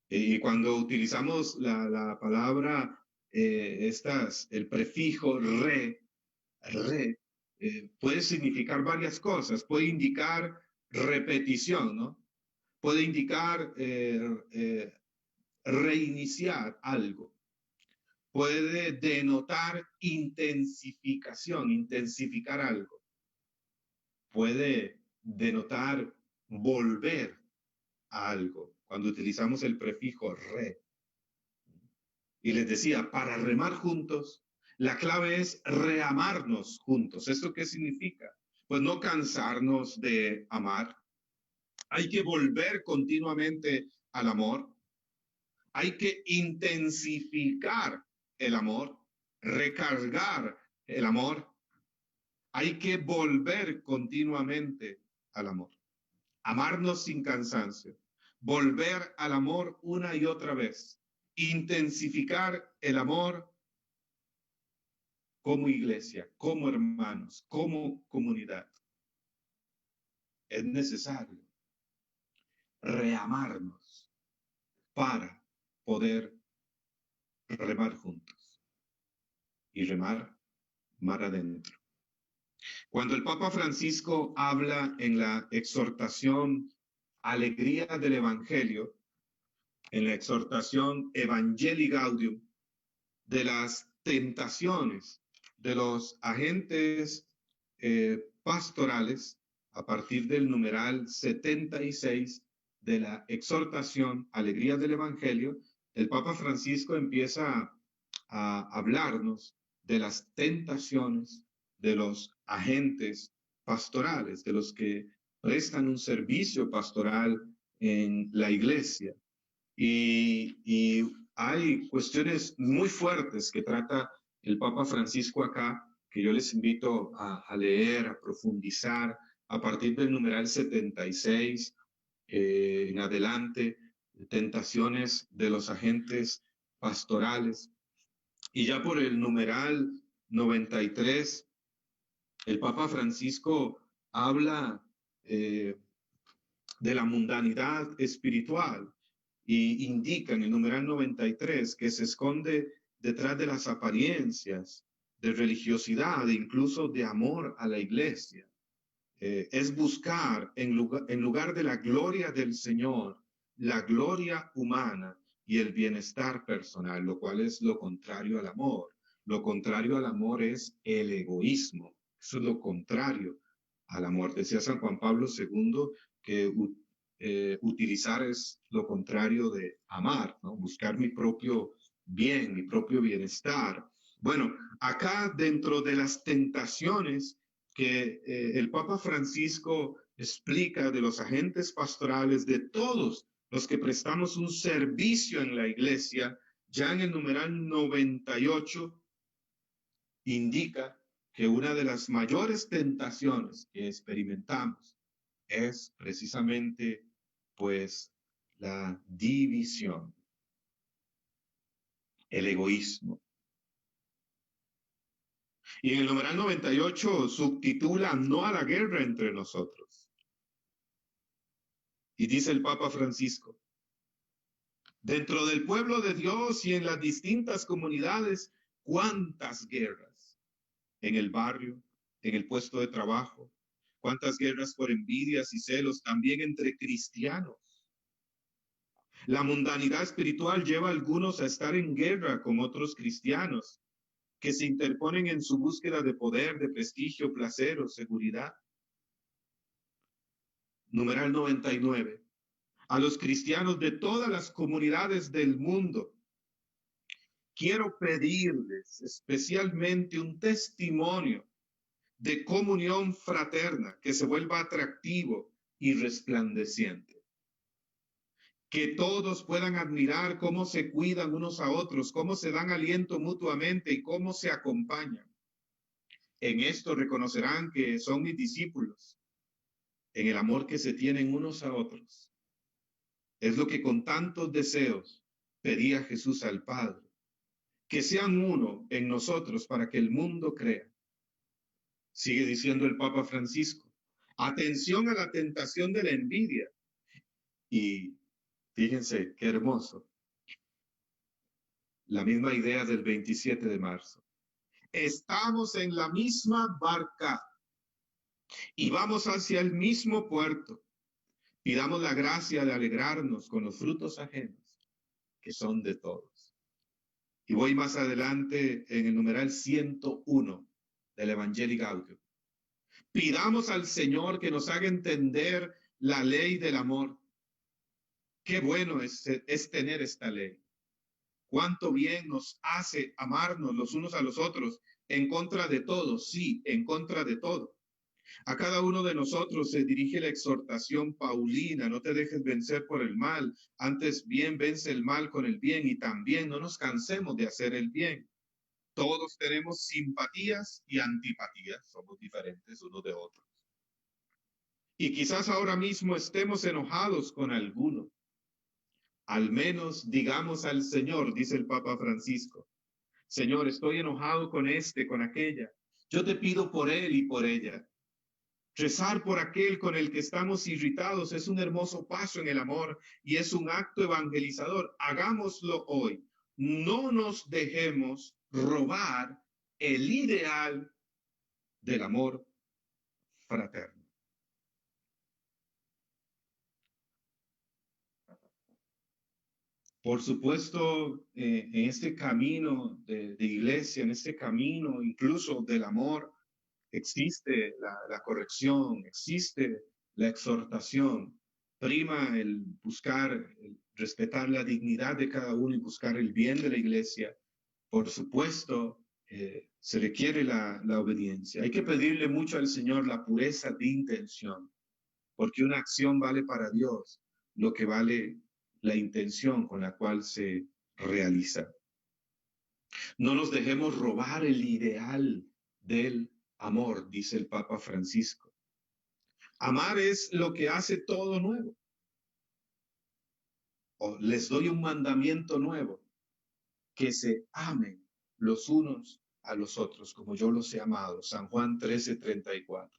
S2: Y cuando utilizamos la palabra, el prefijo re, puede significar varias cosas. Puede indicar repetición, ¿no? Puede indicar reiniciar algo. Puede denotar intensificación, intensificar algo. Puede denotar volver a algo, cuando utilizamos el prefijo re. Y les decía, para remar juntos, la clave es reamarnos juntos. ¿Esto qué significa? Pues no cansarnos de amar. Hay que volver continuamente al amor. Hay que intensificar el amor, recargar el amor. Hay que volver continuamente al amor. Amarnos sin cansancio. Volver al amor una y otra vez. Intensificar el amor como iglesia, como hermanos, como comunidad. Es necesario reamarnos para poder remar juntos y remar mar adentro. Cuando el Papa Francisco habla en la exhortación Alegría del Evangelio, en la exhortación Evangelii Gaudium, de las tentaciones de los agentes pastorales, a partir del numeral 76 de la exhortación Alegría del Evangelio, el Papa Francisco empieza a hablarnos de las tentaciones de los agentes pastorales, de los que prestan un servicio pastoral en la iglesia. Y hay cuestiones muy fuertes que trata el Papa Francisco acá, que yo les invito a leer, a profundizar, a partir del numeral 76 en adelante, tentaciones de los agentes pastorales. Y ya por el numeral 93, el Papa Francisco habla de la mundanidad espiritual y indica en el numeral 93 que se esconde detrás de las apariencias de religiosidad e incluso de amor a la iglesia. Es buscar en lugar de la gloria del Señor, la gloria humana y el bienestar personal, lo cual es lo contrario al amor. Lo contrario al amor es el egoísmo. Eso es lo contrario al amor. Decía San Juan Pablo II que utilizar es lo contrario de amar, ¿no? Buscar mi propio bien, mi propio bienestar. Bueno, acá dentro de las tentaciones que el Papa Francisco explica de los agentes pastorales, de todos los que prestamos un servicio en la iglesia, ya en el numeral 98 indica que una de las mayores tentaciones que experimentamos es precisamente pues la división, el egoísmo. Y en el numeral 98 subtitula No a la guerra entre nosotros. Y dice el Papa Francisco, dentro del pueblo de Dios y en las distintas comunidades, ¿cuántas guerras? En el barrio, en el puesto de trabajo, ¿cuántas guerras por envidias y celos también entre cristianos? La mundanidad espiritual lleva a algunos a estar en guerra con otros cristianos que se interponen en su búsqueda de poder, de prestigio, placer o seguridad. Numeral 99. A los cristianos de todas las comunidades del mundo, quiero pedirles especialmente un testimonio de comunión fraterna que se vuelva atractivo y resplandeciente. Que todos puedan admirar cómo se cuidan unos a otros, cómo se dan aliento mutuamente y cómo se acompañan. En esto reconocerán que son mis discípulos, en el amor que se tienen unos a otros. Es lo que con tantos deseos pedía Jesús al Padre, que sean uno en nosotros para que el mundo crea. Sigue diciendo el Papa Francisco, atención a la tentación de la envidia. Y fíjense qué hermoso, la misma idea del 27 de marzo. Estamos en la misma barca y vamos hacia el mismo puerto. Pidamos la gracia de alegrarnos con los frutos ajenos, que son de todos. Y voy más adelante en el numeral 101 del Evangelii Gaudium. Pidamos al Señor que nos haga entender la ley del amor. Qué bueno es tener esta ley. Cuánto bien nos hace amarnos los unos a los otros en contra de todo, sí, en contra de todo. A cada uno de nosotros se dirige la exhortación paulina, no te dejes vencer por el mal, antes bien vence el mal con el bien y también no nos cansemos de hacer el bien. Todos tenemos simpatías y antipatías, somos diferentes unos de otros. Y quizás ahora mismo estemos enojados con alguno. Al menos digamos al Señor, dice el Papa Francisco, Señor, estoy enojado con este, con aquella. Yo te pido por él y por ella. Rezar por aquel con el que estamos irritados es un hermoso paso en el amor y es un acto evangelizador. Hagámoslo hoy. No nos dejemos robar el ideal del amor fraterno. Por supuesto, en este camino de iglesia, en este camino incluso del amor, existe la corrección, existe la exhortación, prima el buscar, el respetar la dignidad de cada uno y buscar el bien de la iglesia. Por supuesto, se requiere la obediencia. Hay que pedirle mucho al Señor la pureza de intención, porque una acción vale para Dios lo que vale la intención con la cual se realiza. No nos dejemos robar el ideal del amor, dice el Papa Francisco. Amar es lo que hace todo nuevo. Les doy un mandamiento nuevo, que se amen los unos a los otros, como yo los he amado. San Juan 13:34.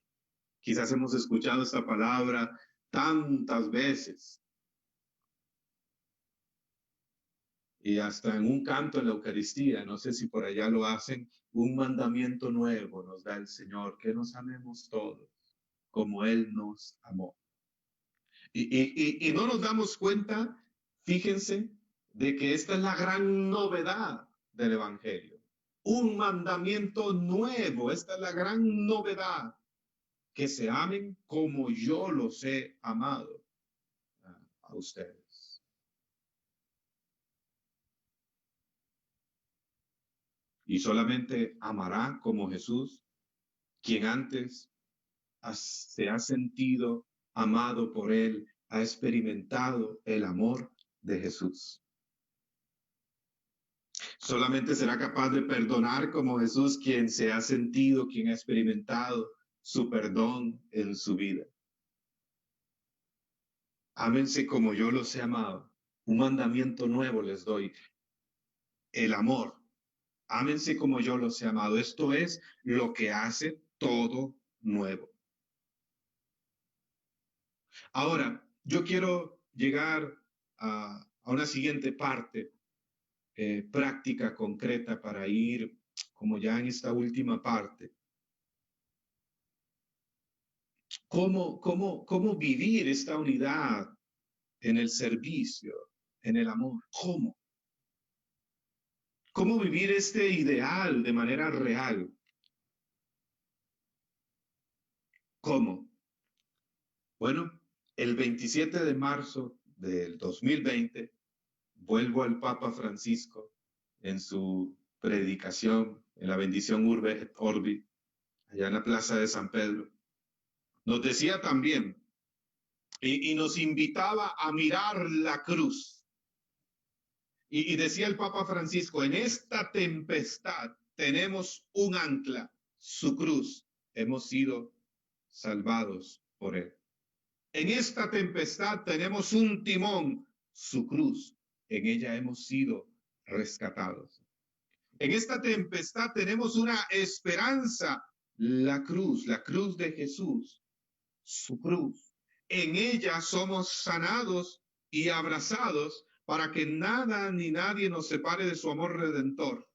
S2: Quizás hemos escuchado esta palabra tantas veces. Y hasta en un canto en la Eucaristía, no sé si por allá lo hacen, un mandamiento nuevo nos da el Señor, que nos amemos todos, como Él nos amó. Y no nos damos cuenta, fíjense, de que esta es la gran novedad del Evangelio. Un mandamiento nuevo, esta es la gran novedad, que se amen como yo los he amado a ustedes. Y solamente amará como Jesús, quien antes se ha sentido amado por Él, ha experimentado el amor de Jesús. Solamente será capaz de perdonar como Jesús, quien se ha sentido, quien ha experimentado su perdón en su vida. Ámense como yo los he amado. Un mandamiento nuevo les doy. El amor. Ámense como yo los he amado. Esto es lo que hace todo nuevo. Ahora, yo quiero llegar a una siguiente parte práctica, concreta, para ir como ya en esta última parte. ¿Cómo vivir esta unidad en el servicio, en el amor? ¿Cómo vivir este ideal de manera real? ¿Cómo? Bueno, el 27 de marzo del 2020, vuelvo al Papa Francisco en su predicación en la bendición Urbe et Orbi, allá en la Plaza de San Pedro. Nos decía también, y nos invitaba a mirar la cruz. Y decía el Papa Francisco, en esta tempestad tenemos un ancla, su cruz. Hemos sido salvados por él. En esta tempestad tenemos un timón, su cruz. En ella hemos sido rescatados. En esta tempestad tenemos una esperanza, la cruz de Jesús, su cruz. En ella somos sanados y abrazados para que nada ni nadie nos separe de su amor redentor.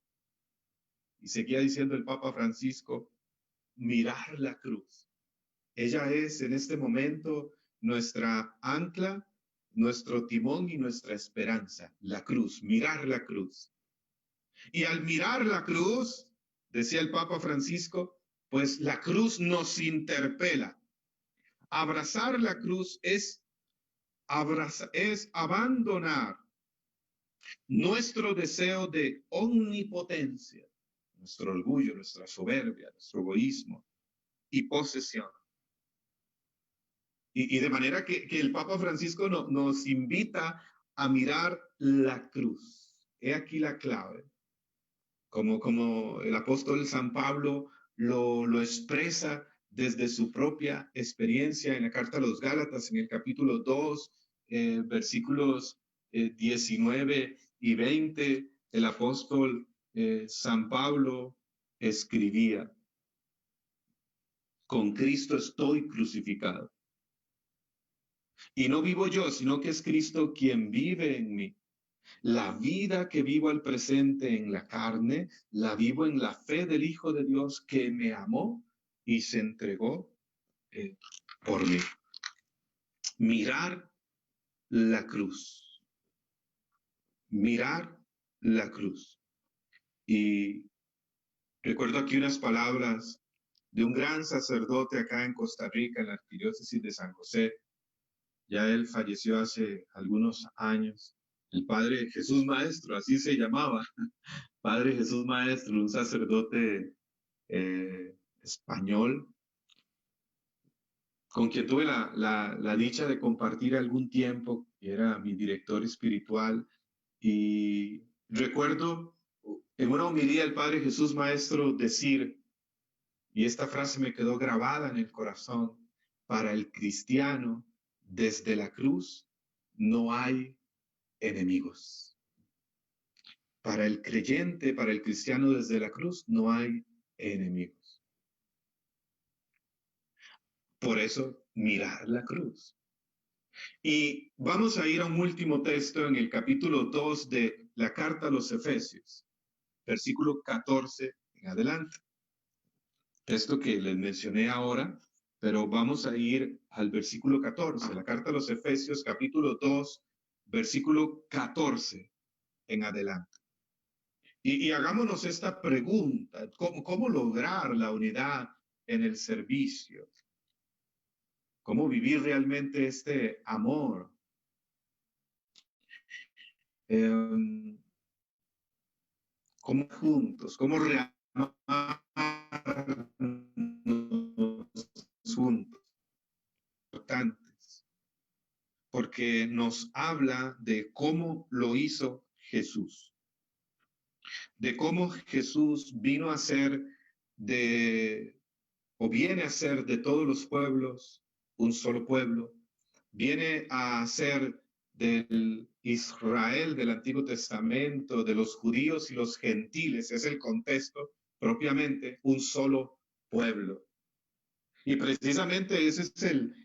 S2: Y seguía diciendo el Papa Francisco, mirar la cruz. Ella es en este momento nuestra ancla, nuestro timón y nuestra esperanza, la cruz, mirar la cruz. Y al mirar la cruz, decía el Papa Francisco, pues la cruz nos interpela. Abrazar la cruz es abandonar nuestro deseo de omnipotencia, nuestro orgullo, nuestra soberbia, nuestro egoísmo y posesión. Y de manera que el Papa Francisco nos invita a mirar la cruz. He aquí la clave. Como el apóstol San Pablo lo expresa desde su propia experiencia en la carta a los Gálatas, en el capítulo 2, versículos 19 y 20, el apóstol San Pablo escribía, con Cristo estoy crucificado. Y no vivo yo, sino que es Cristo quien vive en mí. La vida que vivo al presente en la carne, la vivo en la fe del Hijo de Dios que me amó y se entregó por mí. Mirar la cruz. Mirar la cruz. Y recuerdo aquí unas palabras de un gran sacerdote acá en Costa Rica, en la arquidiócesis de San José. Ya él falleció hace algunos años. El Padre Jesús Maestro, así se llamaba. Padre Jesús Maestro, un sacerdote español, con quien tuve la dicha de compartir algún tiempo, que era mi director espiritual. Y recuerdo en una homilía el Padre Jesús Maestro decir, y esta frase me quedó grabada en el corazón, para el cristiano, desde la cruz no hay enemigos. Para el creyente, para el cristiano desde la cruz no hay enemigos. Por eso, mirar la cruz. Y vamos a ir a un último texto en el capítulo 2 de la carta a los Efesios, versículo 14 en adelante. Esto que les mencioné ahora, pero vamos a ir al versículo 14, la carta a los Efesios, capítulo 2, versículo 14 en adelante. Y hagámonos esta pregunta, ¿cómo lograr la unidad en el servicio? ¿Cómo vivir realmente este amor? ¿Cómo juntos? ¿Cómo reamarnos juntos? Importantes. Porque nos habla de cómo lo hizo Jesús. De cómo Jesús vino a ser o viene a ser de todos los pueblos un solo pueblo, viene a ser del Israel del Antiguo Testamento, de los judíos y los gentiles, es el contexto propiamente, un solo pueblo. Y precisamente ese es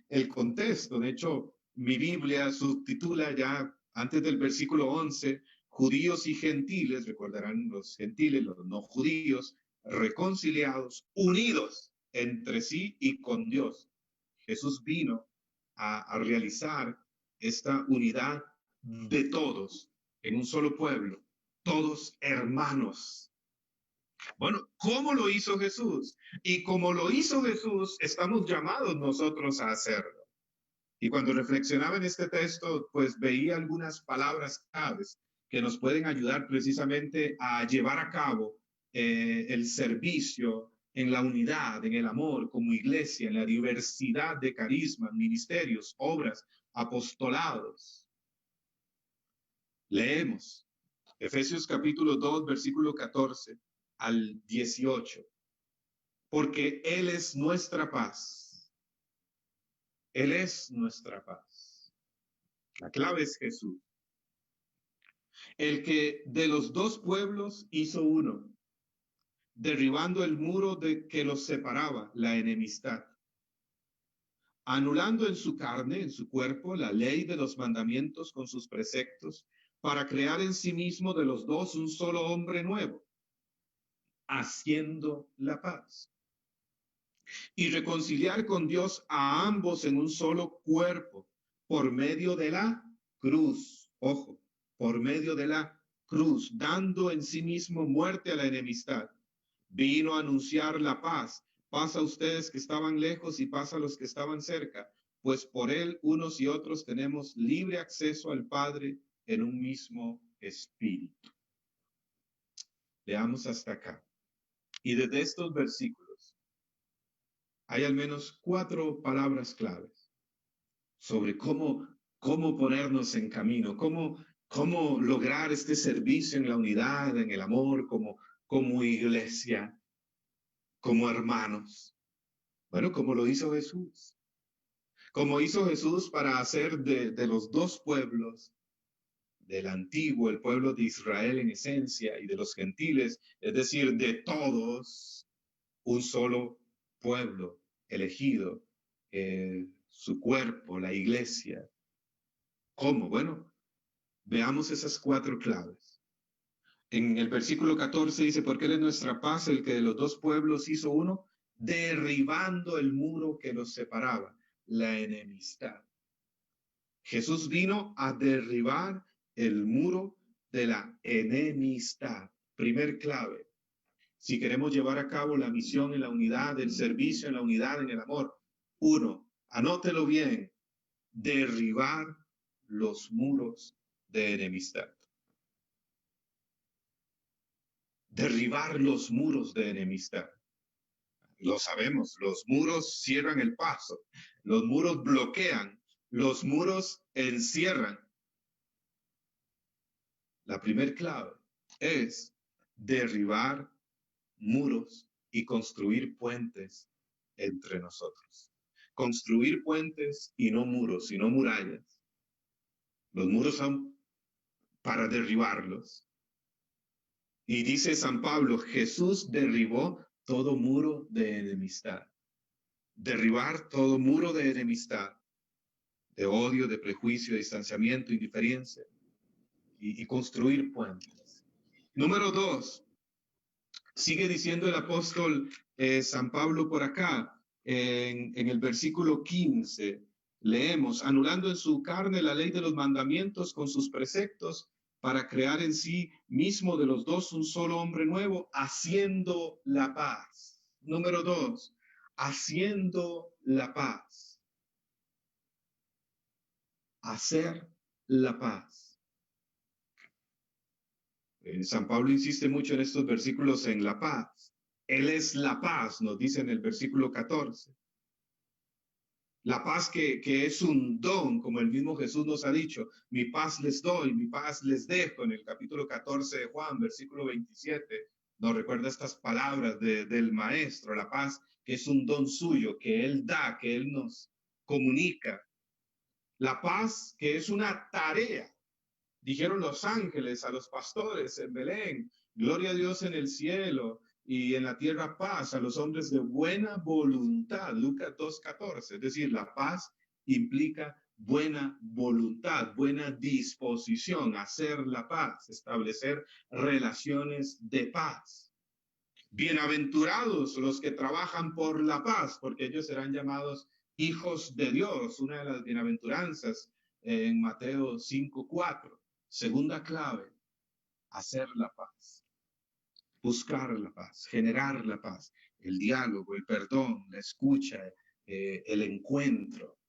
S2: el contexto. De hecho, mi Biblia subtitula ya antes del versículo 11, judíos y gentiles, recordarán los gentiles, los no judíos, reconciliados, unidos entre sí y con Dios. Jesús vino a realizar esta unidad de todos en un solo pueblo, todos hermanos. Bueno, ¿cómo lo hizo Jesús? Y como lo hizo Jesús, estamos llamados nosotros a hacerlo. Y cuando reflexionaba en este texto, pues veía algunas palabras claves que nos pueden ayudar precisamente a llevar a cabo el servicio en la unidad, en el amor, como iglesia, en la diversidad de carismas, ministerios, obras, apostolados. Leemos Efesios capítulo 2, versículo 14 al 18. Porque Él es nuestra paz, Él es nuestra paz. La clave es Jesús. El que de los dos pueblos hizo uno, derribando el muro que los separaba, la enemistad, anulando en su carne, en su cuerpo, la ley de los mandamientos con sus preceptos, para crear en sí mismo de los dos un solo hombre nuevo, haciendo la paz, y reconciliar con Dios a ambos en un solo cuerpo, por medio de la cruz. Ojo, por medio de la cruz, dando en sí mismo muerte a la enemistad. Vino a anunciar la paz. Paz a ustedes que estaban lejos y paz a los que estaban cerca, pues por él unos y otros tenemos libre acceso al Padre en un mismo espíritu. Leamos hasta acá. Y desde estos versículos hay al menos 4 palabras claves sobre cómo ponernos en camino, cómo lograr este servicio en la unidad, en el amor, como iglesia, como hermanos. Bueno, como lo hizo Jesús. Como hizo Jesús para hacer de los dos pueblos, del antiguo, el pueblo de Israel en esencia, y de los gentiles, es decir, de todos, un solo pueblo elegido, su cuerpo, la iglesia. ¿Cómo? Bueno, veamos esas 4 claves. En el versículo 14 dice, porque Él es nuestra paz, el que de los dos pueblos hizo uno, derribando el muro que los separaba, la enemistad. Jesús vino a derribar el muro de la enemistad. Primer clave. Si queremos llevar a cabo la misión en la unidad, el servicio en la unidad, en el amor. 1, anótelo bien, derribar los muros de enemistad. Derribar los muros de enemistad. Lo sabemos, los muros cierran el paso, los muros bloquean, los muros encierran. La primer clave es derribar muros y construir puentes entre nosotros. Construir puentes y no muros, sino murallas. Los muros son para derribarlos. Y dice San Pablo, Jesús derribó todo muro de enemistad. Derribar todo muro de enemistad, de odio, de prejuicio, de distanciamiento, indiferencia, y construir puentes. Número 2, sigue diciendo el apóstol San Pablo por acá, en el versículo 15, leemos, anulando en su carne la ley de los mandamientos con sus preceptos, para crear en sí mismo de los dos un solo hombre nuevo, haciendo la paz. Número 2, haciendo la paz. Hacer la paz. San Pablo insiste mucho en estos versículos en la paz. Él es la paz, nos dice en el versículo 14. La paz que es un don, como el mismo Jesús nos ha dicho, mi paz les doy, mi paz les dejo, en el capítulo 14 de Juan, versículo 27, nos recuerda estas palabras del Maestro, la paz que es un don suyo, que Él da, que Él nos comunica. La paz que es una tarea. Dijeron los ángeles a los pastores en Belén, gloria a Dios en el cielo y en la tierra paz a los hombres de buena voluntad, Lucas 2:14. Es decir, la paz implica buena voluntad, buena disposición, hacer la paz, establecer relaciones de paz. Bienaventurados los que trabajan por la paz, porque ellos serán llamados hijos de Dios, una de las bienaventuranzas en Mateo 5:4. Segunda clave, hacer la paz, buscar la paz, generar la paz, el diálogo, el perdón, la escucha, el encuentro.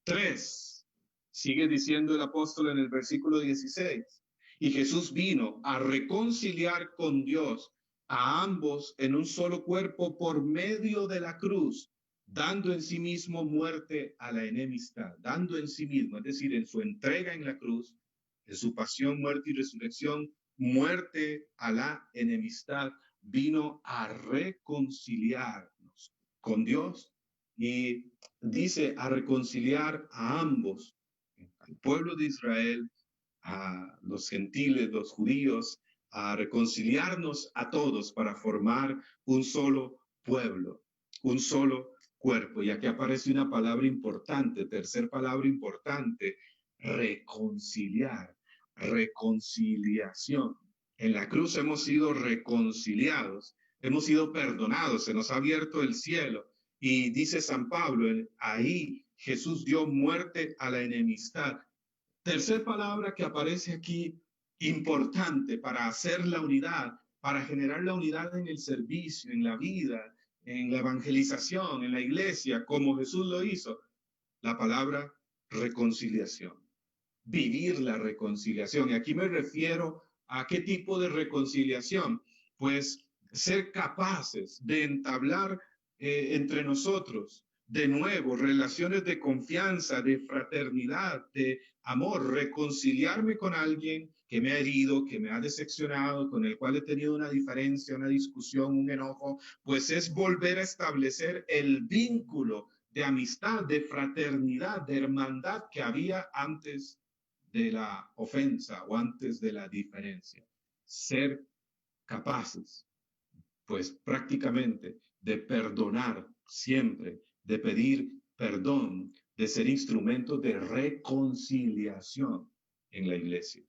S2: 3, sigue diciendo el apóstol en el versículo 16, y Jesús vino a reconciliar con Dios a ambos en un solo cuerpo por medio de la cruz, dando en sí mismo muerte a la enemistad, dando en sí mismo, es decir, en su entrega en la cruz, en su pasión, muerte y resurrección, muerte a la enemistad, vino a reconciliarnos con Dios y dice a reconciliar a ambos, al pueblo de Israel, a los gentiles, los judíos, a reconciliarnos a todos para formar un solo pueblo, un solo cuerpo. Y aquí aparece una palabra importante, tercer palabra importante, reconciliar, reconciliación. En la cruz hemos sido reconciliados, hemos sido perdonados, se nos ha abierto el cielo. Y dice San Pablo, ahí Jesús dio muerte a la enemistad. Tercer palabra que aparece aquí, importante para hacer la unidad, para generar la unidad en el servicio, en la vida, en la evangelización, en la iglesia, como Jesús lo hizo, la palabra reconciliación. Vivir la reconciliación. Y aquí me refiero a qué tipo de reconciliación. Pues ser capaces de entablar entre nosotros de nuevo relaciones de confianza, de fraternidad, de amor, reconciliarme con alguien que me ha herido, que me ha decepcionado, con el cual he tenido una diferencia, una discusión, un enojo, pues es volver a establecer el vínculo de amistad, de fraternidad, de hermandad que había antes de la ofensa o antes de la diferencia. Ser capaces, pues prácticamente, de perdonar siempre, de pedir perdón, de ser instrumentos de reconciliación en la iglesia.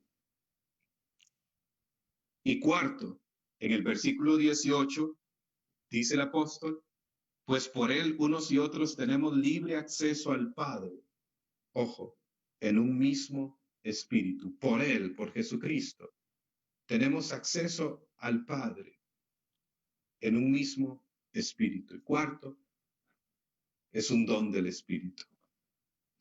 S2: Y cuarto, en el versículo 18, dice el apóstol, pues por él unos y otros tenemos libre acceso al Padre. Ojo, en un mismo espíritu, por él, por Jesucristo. Tenemos acceso al Padre en un mismo espíritu. Y cuarto, es un don del Espíritu.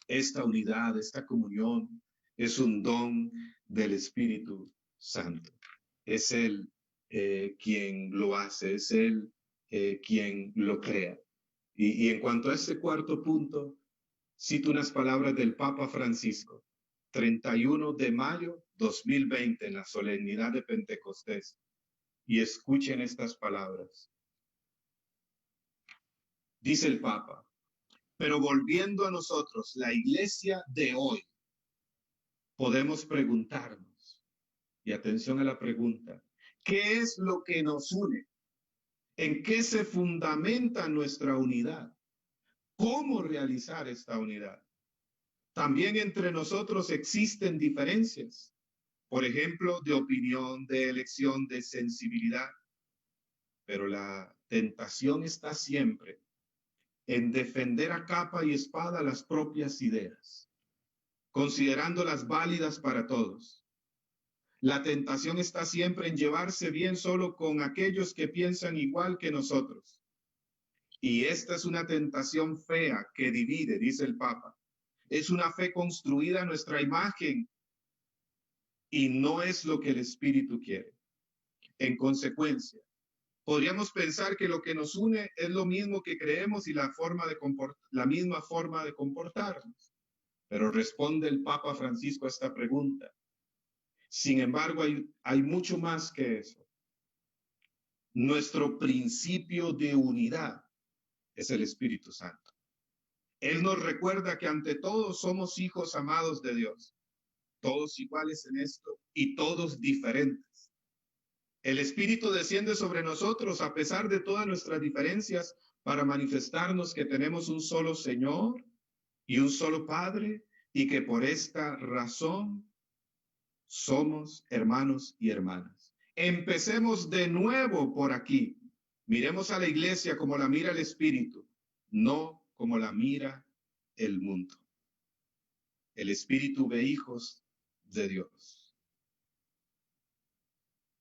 S2: Esta unidad, esta comunión, es un don del Espíritu Santo. Es Él quien lo hace, es Él quien lo crea. Y en cuanto a este cuarto punto, cito unas palabras del Papa Francisco, 31 de mayo 2020, en la solemnidad de Pentecostés. Y escuchen estas palabras. Dice el Papa, pero volviendo a nosotros, la iglesia de hoy, podemos preguntarnos, y atención a la pregunta, ¿qué es lo que nos une? ¿En qué se fundamenta nuestra unidad? ¿Cómo realizar esta unidad? También entre nosotros existen diferencias, por ejemplo, de opinión, de elección, de sensibilidad, pero la tentación está siempre en defender a capa y espada las propias ideas, considerándolas válidas para todos. La tentación está siempre en llevarse bien solo con aquellos que piensan igual que nosotros. Y esta es una tentación fea que divide, dice el Papa. Es una fe construida a nuestra imagen y no es lo que el Espíritu quiere. En consecuencia, podríamos pensar que lo que nos une es lo mismo que creemos y la misma forma de comportarnos. Pero responde el Papa Francisco a esta pregunta. Sin embargo, hay mucho más que eso. Nuestro principio de unidad es el Espíritu Santo. Él nos recuerda que ante todo somos hijos amados de Dios, todos iguales en esto y todos diferentes. El Espíritu desciende sobre nosotros a pesar de todas nuestras diferencias para manifestarnos que tenemos un solo Señor y un solo Padre y que por esta razón somos hermanos y hermanas. Empecemos de nuevo por aquí. Miremos a la iglesia como la mira el Espíritu, no como la mira el mundo. El Espíritu ve hijos de Dios.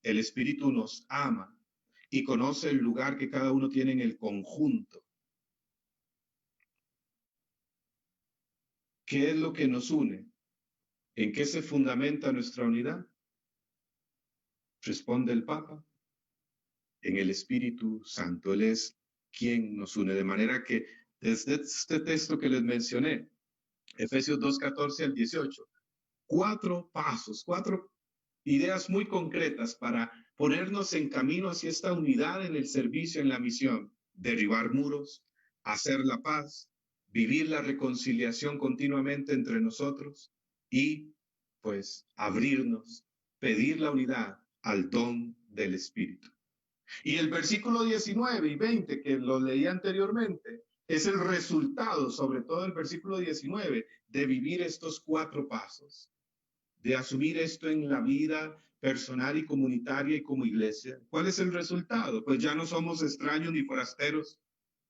S2: El Espíritu nos ama y conoce el lugar que cada uno tiene en el conjunto. ¿Qué es lo que nos une? ¿En qué se fundamenta nuestra unidad? Responde el Papa. En el Espíritu Santo. Él es quien nos une. De manera que desde este texto que les mencioné, Efesios 2:14 al 18, 4 pasos, 4 ideas muy concretas para ponernos en camino hacia esta unidad en el servicio, en la misión. Derribar muros, hacer la paz, vivir la reconciliación continuamente entre nosotros y pues abrirnos, pedir la unidad al don del Espíritu. Y el versículo 19 y 20 que lo leí anteriormente es el resultado, sobre todo el versículo 19, de vivir estos 4 pasos, de asumir esto en la vida personal y comunitaria y como iglesia. ¿Cuál es el resultado? Pues ya no somos extraños ni forasteros,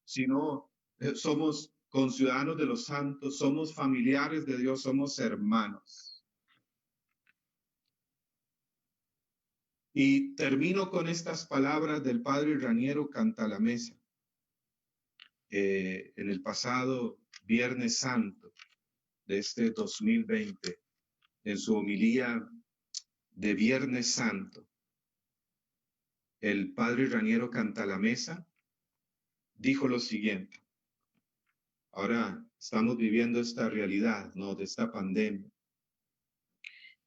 S2: sino somos conciudadanos de los santos, somos familiares de Dios, somos hermanos. Y termino con estas palabras del padre Raniero Cantalamessa. En el pasado Viernes Santo de este 2020, en su homilía de Viernes Santo, el padre Raniero Cantalamessa dijo lo siguiente. Ahora estamos viviendo esta realidad, ¿no?, de esta pandemia.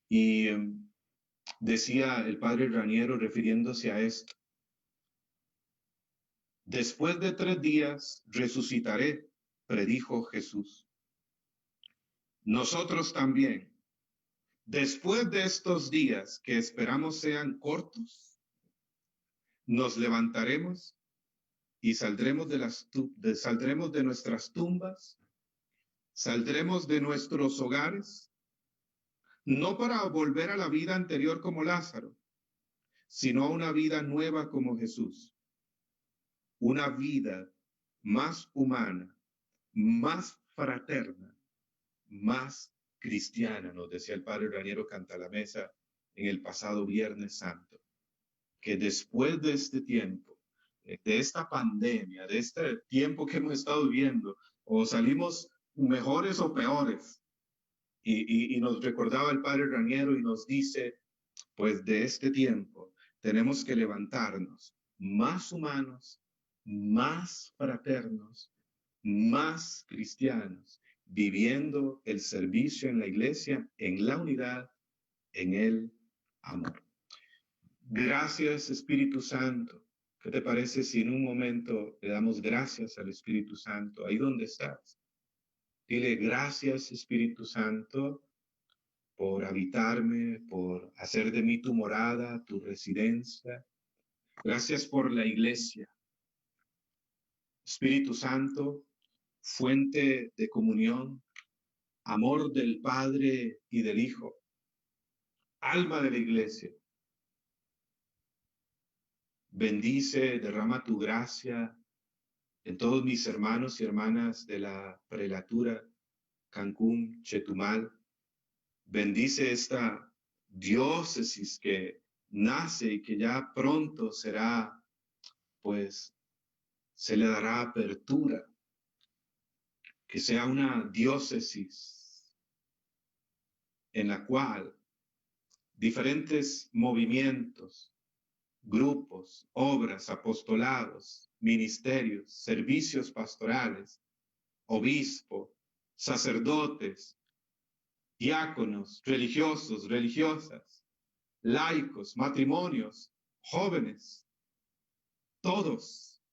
S2: Y decía el padre Raniero refiriéndose a esto: después de 3 días resucitaré, predijo Jesús. Nosotros también, después de estos días que esperamos sean cortos, nos levantaremos y saldremos de nuestras tumbas, saldremos de nuestros hogares, no para volver a la vida anterior como Lázaro, sino a una vida nueva como Jesús, una vida más humana, más fraterna, más cristiana, nos decía el padre Raniero Cantalamessa en el pasado Viernes Santo, que después de este tiempo, de esta pandemia, de este tiempo que hemos estado viviendo, o salimos mejores o peores. Y nos recordaba el padre Raniero y nos dice, pues de este tiempo tenemos que levantarnos más humanos, más fraternos, más cristianos, viviendo el servicio en la iglesia, en la unidad, en el amor. Gracias, Espíritu Santo. ¿Qué te parece si en un momento le damos gracias al Espíritu Santo ahí donde estás? Dile gracias, Espíritu Santo, por habitarme, por hacer de mí tu morada, tu residencia. Gracias por la iglesia. Espíritu Santo, fuente de comunión, amor del Padre y del Hijo, alma de la iglesia. Bendice, derrama tu gracia en todos mis hermanos y hermanas de la prelatura Cancún, Chetumal. Bendice esta diócesis que nace y que ya pronto será, pues, se le dará apertura. Que sea una diócesis en la cual diferentes movimientos, grupos, obras, apostolados, ministerios, servicios pastorales, obispos, sacerdotes, diáconos, religiosos, religiosas, laicos, matrimonios, jóvenes, todos,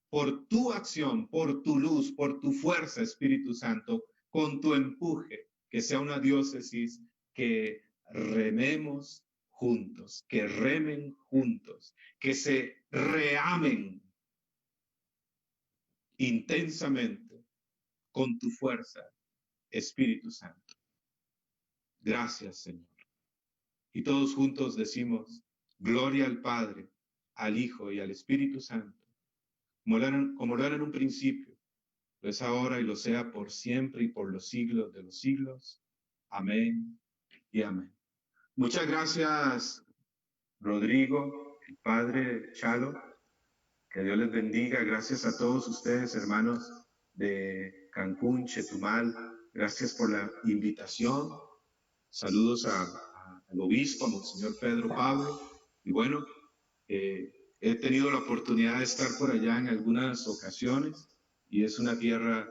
S2: por tu acción, por tu luz, por tu fuerza, Espíritu Santo, con tu empuje, que sea una diócesis que rememos juntos, que remen juntos, que se reamen intensamente con tu fuerza, Espíritu Santo. Gracias, Señor. Y todos juntos decimos, gloria al Padre, al Hijo y al Espíritu Santo, como lo era en un principio, lo es ahora y lo sea por siempre y por los siglos de los siglos. Amén y amén. Muchas gracias, Rodrigo, el Padre Chalo. Que Dios les bendiga. Gracias a todos ustedes, hermanos de Cancún, Chetumal. Gracias por la invitación. Saludos al obispo, a Monseñor Pedro Pablo. Y bueno, he tenido la oportunidad de estar por allá en algunas ocasiones y es una tierra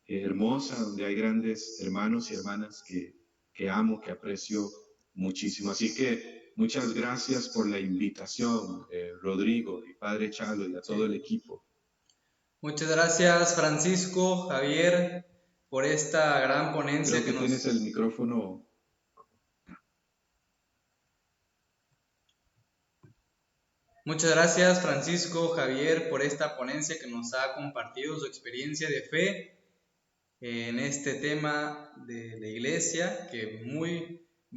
S2: hermosa donde hay grandes hermanos y hermanas que amo, que aprecio muchísimo. Así que muchas gracias por la invitación, Rodrigo y Padre Chalo y a todo el equipo.
S3: Muchas gracias, Francisco, Javier, por esta gran ponencia
S2: Creo que tienes el micrófono.
S3: Muchas gracias, Francisco, Javier, por esta ponencia que nos ha compartido su experiencia de fe en este tema de la iglesia, que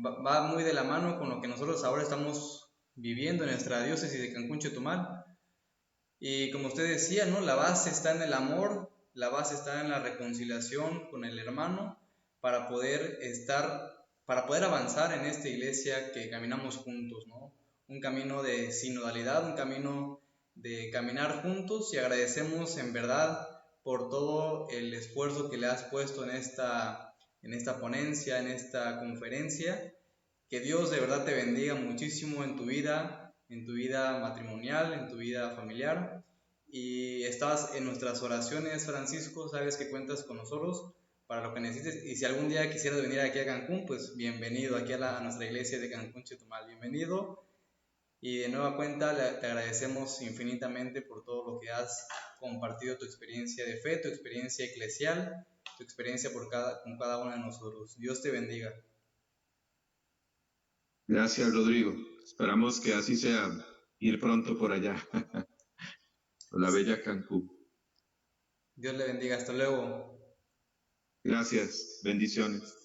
S3: va muy de la mano con lo que nosotros ahora estamos viviendo en nuestra diócesis de Cancún, Chetumal. Y como usted decía, ¿no? La base está en el amor, la base está en la reconciliación con el hermano para poder para poder avanzar en esta iglesia que caminamos juntos, ¿no? Un camino de sinodalidad, un camino de caminar juntos, y agradecemos en verdad por todo el esfuerzo que le has puesto en esta ponencia, en esta conferencia. Que Dios de verdad te bendiga muchísimo en tu vida matrimonial, en tu vida familiar. Y estás en nuestras oraciones, Francisco, sabes que cuentas con nosotros para lo que necesites. Y si algún día quisieras venir aquí a Cancún, pues bienvenido aquí a nuestra iglesia de Cancún, Chetumal, bienvenido. Y de nueva cuenta te agradecemos infinitamente por todo lo que has compartido, tu experiencia de fe, tu experiencia eclesial, tu experiencia con cada uno de nosotros. Dios te bendiga.
S2: Gracias, Rodrigo. Esperamos que así sea, ir pronto por allá, por la bella Cancún.
S3: Dios le bendiga. Hasta luego.
S2: Gracias. Bendiciones.